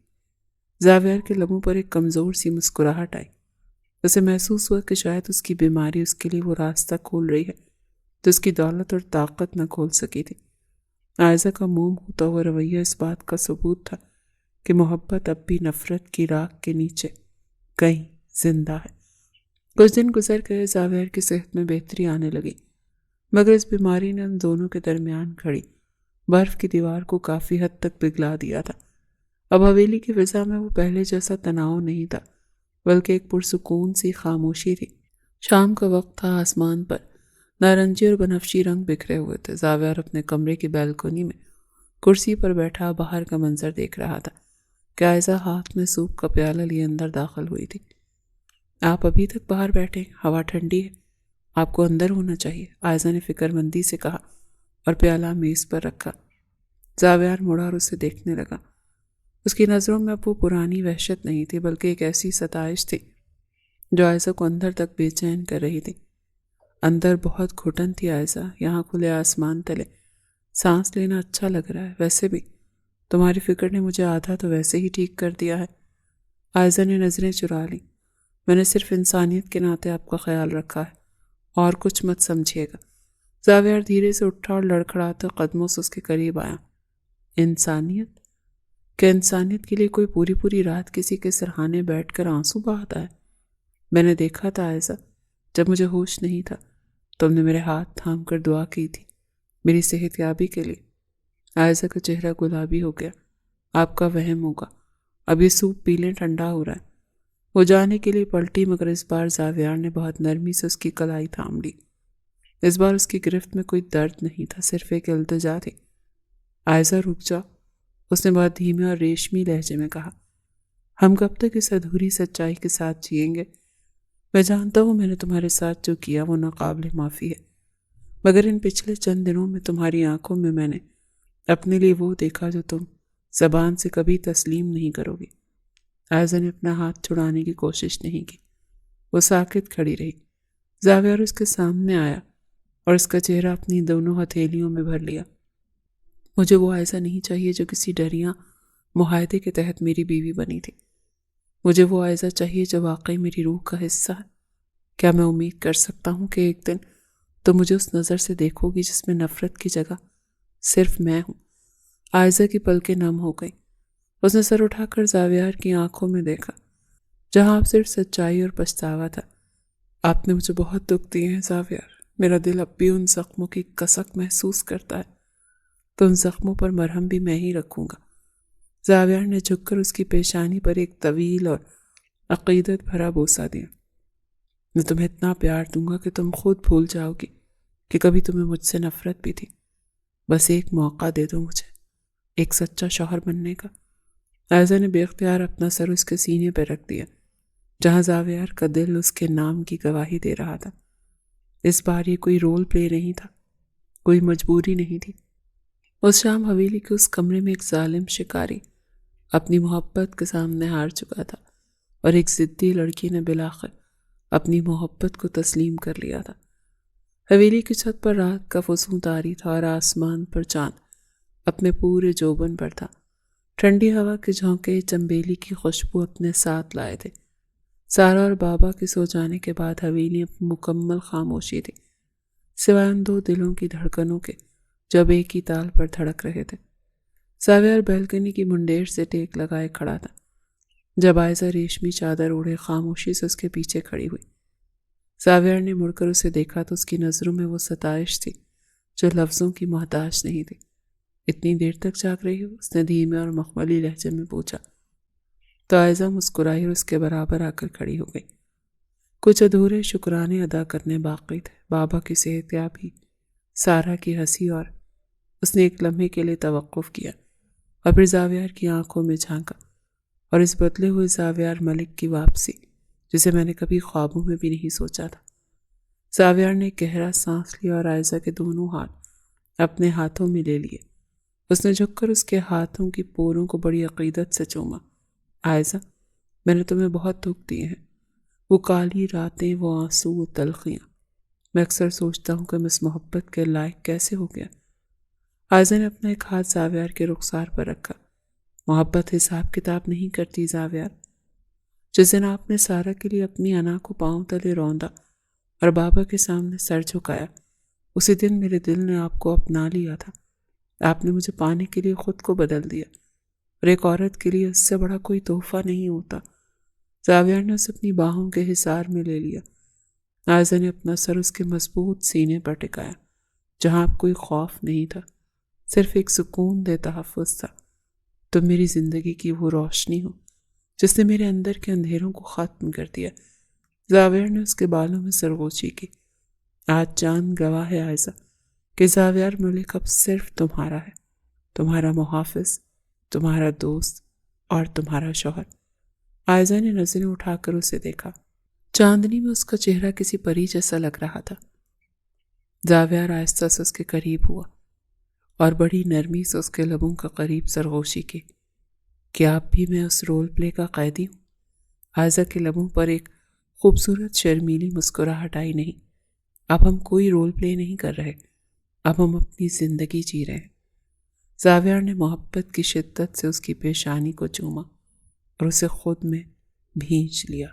زاویہ کے لبوں پر ایک کمزور سی مسکراہٹ آئی۔ اسے محسوس ہوا کہ شاید اس کی بیماری اس کے لیے وہ راستہ کھول رہی ہے تو اس کی دولت اور طاقت نہ کھول سکی تھی۔ عائزہ کا موم ہوتا ہوا رویہ اس بات کا ثبوت تھا کہ محبت اب بھی نفرت کی راکھ کے نیچے کہیں زندہ ہے۔ کچھ دن گزر گئے۔ زاویہ کی صحت میں بہتری آنے لگی، مگر اس بیماری نے ان دونوں کے درمیان کھڑی برف کی دیوار کو کافی حد تک پگھلا دیا تھا۔ اب حویلی کی فضا میں وہ پہلے جیسا تناؤ نہیں تھا، بلکہ ایک پرسکون سی خاموشی تھی۔ شام کا وقت تھا۔ آسمان پر نارنجی اور بنفشی رنگ بکھرے ہوئے تھے۔ زاویہ اپنے کمرے کی بیلکونی میں کرسی پر بیٹھا باہر کا منظر دیکھ رہا تھا کہ عائزہ ہاتھ میں سوپ کا پیالہ لیے اندر داخل ہوئی تھی۔ آپ ابھی تک باہر بیٹھے، ہوا ٹھنڈی ہے، آپ کو اندر ہونا چاہیے، عائزہ نے فکر مندی سے کہا اور پیالہ میز پر رکھا۔ زاویہ مڑا اور اسے دیکھنے لگا۔ اس کی نظروں میں اب وہ پرانی وحشت نہیں تھی، بلکہ ایک ایسی ستائش تھی جو عائزہ کو اندر تک بے چین کر رہی تھی۔ اندر بہت گھٹن تھی عائزہ، یہاں کھلے آسمان تلے سانس لینا اچھا لگ رہا ہے۔ ویسے بھی تمہاری فکر نے مجھے آدھا تو ویسے ہی ٹھیک کر دیا ہے۔ عائزہ نے نظریں چرا لیں۔ میں نے صرف انسانیت کے ناطے آپ کا خیال رکھا ہے، اور کچھ مت سمجھیے گا۔ زاویہ دھیرے سے اٹھا اور لڑکھڑاتے قدموں سے اس کے قریب آیا۔ انسانیت؟ کیا انسانیت کے لیے کوئی پوری رات کسی کے سرہانے بیٹھ کر آنسو بہاتا ہے؟ میں نے دیکھا تھا عائزہ، جب مجھے ہوش نہیں تھا تم نے میرے ہاتھ تھام کر دعا کی تھی میری صحت یابی کے لیے۔ عائزہ کا چہرہ گلابی ہو گیا۔ آپ کا وہم ہوگا، اب یہ سوپ پی لیں، ٹھنڈا ہو رہا ہے۔ وہ جانے کے لیے پلٹی، مگر اس بار زاویہ نے بہت نرمی سے اس کی کلائی تھام لی۔ اس بار اس کی گرفت میں کوئی درد نہیں تھا، صرف ایک التجا تھی۔ عائزہ رک جاؤ، اس نے بہت دھیمے اور ریشمی لہجے میں کہا۔ ہم کب تک اس ادھوری سچائی کے ساتھ جئیں گے؟ میں جانتا ہوں میں نے تمہارے ساتھ جو کیا وہ ناقابل معافی ہے، مگر ان پچھلے چند دنوں میں تمہاری آنکھوں میں نے اپنے لیے وہ دیکھا جو تم زبان سے کبھی تسلیم نہیں کرو گی۔ عائزہ نے اپنا ہاتھ چھڑانے کی کوشش نہیں کی، وہ ساکت کھڑی رہی۔ زاویہ اس کے سامنے آیا اور اس کا چہرہ اپنی دونوں ہتھیلیوں میں بھر لیا۔ مجھے وہ عائزہ نہیں چاہیے جو کسی ڈریاں معاہدے کے تحت میری بیوی بنی تھی۔ مجھے وہ عائزہ چاہیے جو واقعی میری روح کا حصہ ہے۔ کیا میں امید کر سکتا ہوں کہ ایک دن تو مجھے اس نظر سے دیکھو گی جس میں نفرت کی جگہ صرف میں ہوں؟ عائزہ کی پلکیں نم ہو گئیں۔ اس نے سر اٹھا کر زاویہ کی آنکھوں میں دیکھا، جہاں اب صرف سچائی اور پچھتاوا تھا۔ آپ نے مجھے بہت دکھ دیے ہیں زاویہ، میرا دل اب بھی ان زخموں کی کسک محسوس کرتا ہے، تو ان زخموں پر مرہم بھی میں ہی رکھوں گا۔ زاویہ نے جھک کر اس کی پیشانی پر ایک طویل اور عقیدت بھرا بوسہ دیا۔ میں تمہیں اتنا پیار دوں گا کہ تم خود بھول جاؤ گی کہ کبھی تمہیں مجھ سے نفرت بھی تھی۔ بس ایک موقع دے دو مجھے ایک سچا شوہر بننے کا۔ عائزہ نے بے اختیار اپنا سر اس کے سینے پہ رکھ دیا جہاں زاویار کا دل اس کے نام کی گواہی دے رہا تھا۔ اس بار یہ کوئی رول پلے نہیں تھا، کوئی مجبوری نہیں تھی۔ اس شام حویلی کے اس کمرے میں ایک ظالم شکاری اپنی محبت کے سامنے ہار چکا تھا اور ایک ضدی لڑکی نے بالآخر اپنی محبت کو تسلیم کر لیا تھا۔ حویلی کی چھت پر رات کا فسوں طاری تھا اور آسمان پر چاند اپنے پورے جوبن پر تھا۔ ٹھنڈی ہوا کے جھونکے چنبیلی کی خوشبو اپنے ساتھ لائے تھے۔ سارا اور بابا کے سو جانے کے بعد حویلی مکمل خاموشی تھی، سوائے ان دو دلوں کی دھڑکنوں کے جب ایک ہی تال پر دھڑک رہے تھے۔ زاویار بیلکنی کی منڈیر سے ٹیک لگائے کھڑا تھا جب عائزہ ریشمی چادر اوڑھے خاموشی سے اس کے پیچھے کھڑی ہوئی۔ زاویار نے مڑ کر اسے دیکھا تو اس کی نظروں میں وہ ستائش تھی جو لفظوں کی محتاج نہیں تھی۔ اتنی دیر تک جاگ رہی ہو؟ اس نے دھیمے اور مخملی لہجے میں پوچھا تو عائزہ مسکرائی اور اس کے برابر آ کر کھڑی ہو گئی۔ کچھ ادھورے شکرانے ادا کرنے باقی تھے، بابا کی صحت یابی، سارا کی ہنسی، اور اس نے ایک لمحے کے لیے توقف کیا اور پھر زاویار کی آنکھوں میں جھانکا اور اس بدلے ہوئے زاویار ملک کی واپسی جسے میں نے کبھی خوابوں میں بھی نہیں سوچا تھا۔ زاویار نے گہرا سانس لیا اور عائزہ کے دونوں ہاتھ اپنے ہاتھوں میں لے لیے۔ اس نے جھک کر اس کے ہاتھوں کی پوروں کو بڑی عقیدت سے چوما۔ عائزہ، میں نے تمہیں بہت دکھ دیے ہیں، وہ کالی راتیں، وہ آنسو، وہ تلخیاں۔ میں اکثر سوچتا ہوں کہ میں اس محبت کے لائق کیسے ہو گیا۔ عائزہ نے اپنا ایک ہاتھ زاویار کے رخسار پر رکھا۔ محبت حساب کتاب نہیں کرتی زاویار۔ جس دن آپ نے سارا کے لیے اپنی انا کو پاؤں تلے روندا اور بابا کے سامنے سر جھکایا، اسی دن میرے دل نے آپ کو اپنا لیا تھا۔ آپ نے مجھے پانے کے لیے خود کو بدل دیا، اور ایک عورت کے لیے اس سے بڑا کوئی تحفہ نہیں ہوتا۔ زاویار نے اسے اپنی باہوں کے حصار میں لے لیا۔ عائزہ نے اپنا سر اس کے مضبوط سینے پر ٹکایا جہاں اب کوئی خوف نہیں تھا، صرف ایک سکون دہ تحفظ تھا۔ تم میری زندگی کی وہ روشنی ہو جس نے میرے اندر کے اندھیروں کو ختم کر دیا۔ زاویار نے اس کے بالوں میں سرگوشی کی۔ آج جان گواہ ہے عائزہ کہ زاویار ملک اب صرف تمہارا ہے، تمہارا محافظ، تمہارا دوست اور تمہارا شوہر۔ عائزہ نے نظریں اٹھا کر اسے دیکھا۔ چاندنی میں اس کا چہرہ کسی پری جیسا لگ رہا تھا۔ زاویار آہستہ سے اس کے قریب ہوا اور بڑی نرمی سے اس کے لبوں کا قریب سرگوشی کی۔ کیا اب بھی میں اس رول پلے کا قیدی ہوں؟ عائزہ کے لبوں پر ایک خوبصورت شرمیلی مسکراہٹ آئی۔ نہیں، اب ہم کوئی رول پلے نہیں کر رہے، اب ہم اپنی زندگی جی رہے ہیں۔ زاویار نے محبت کی شدت سے اس کی پیشانی کو چوما اور اسے خود میں بھینچ لیا۔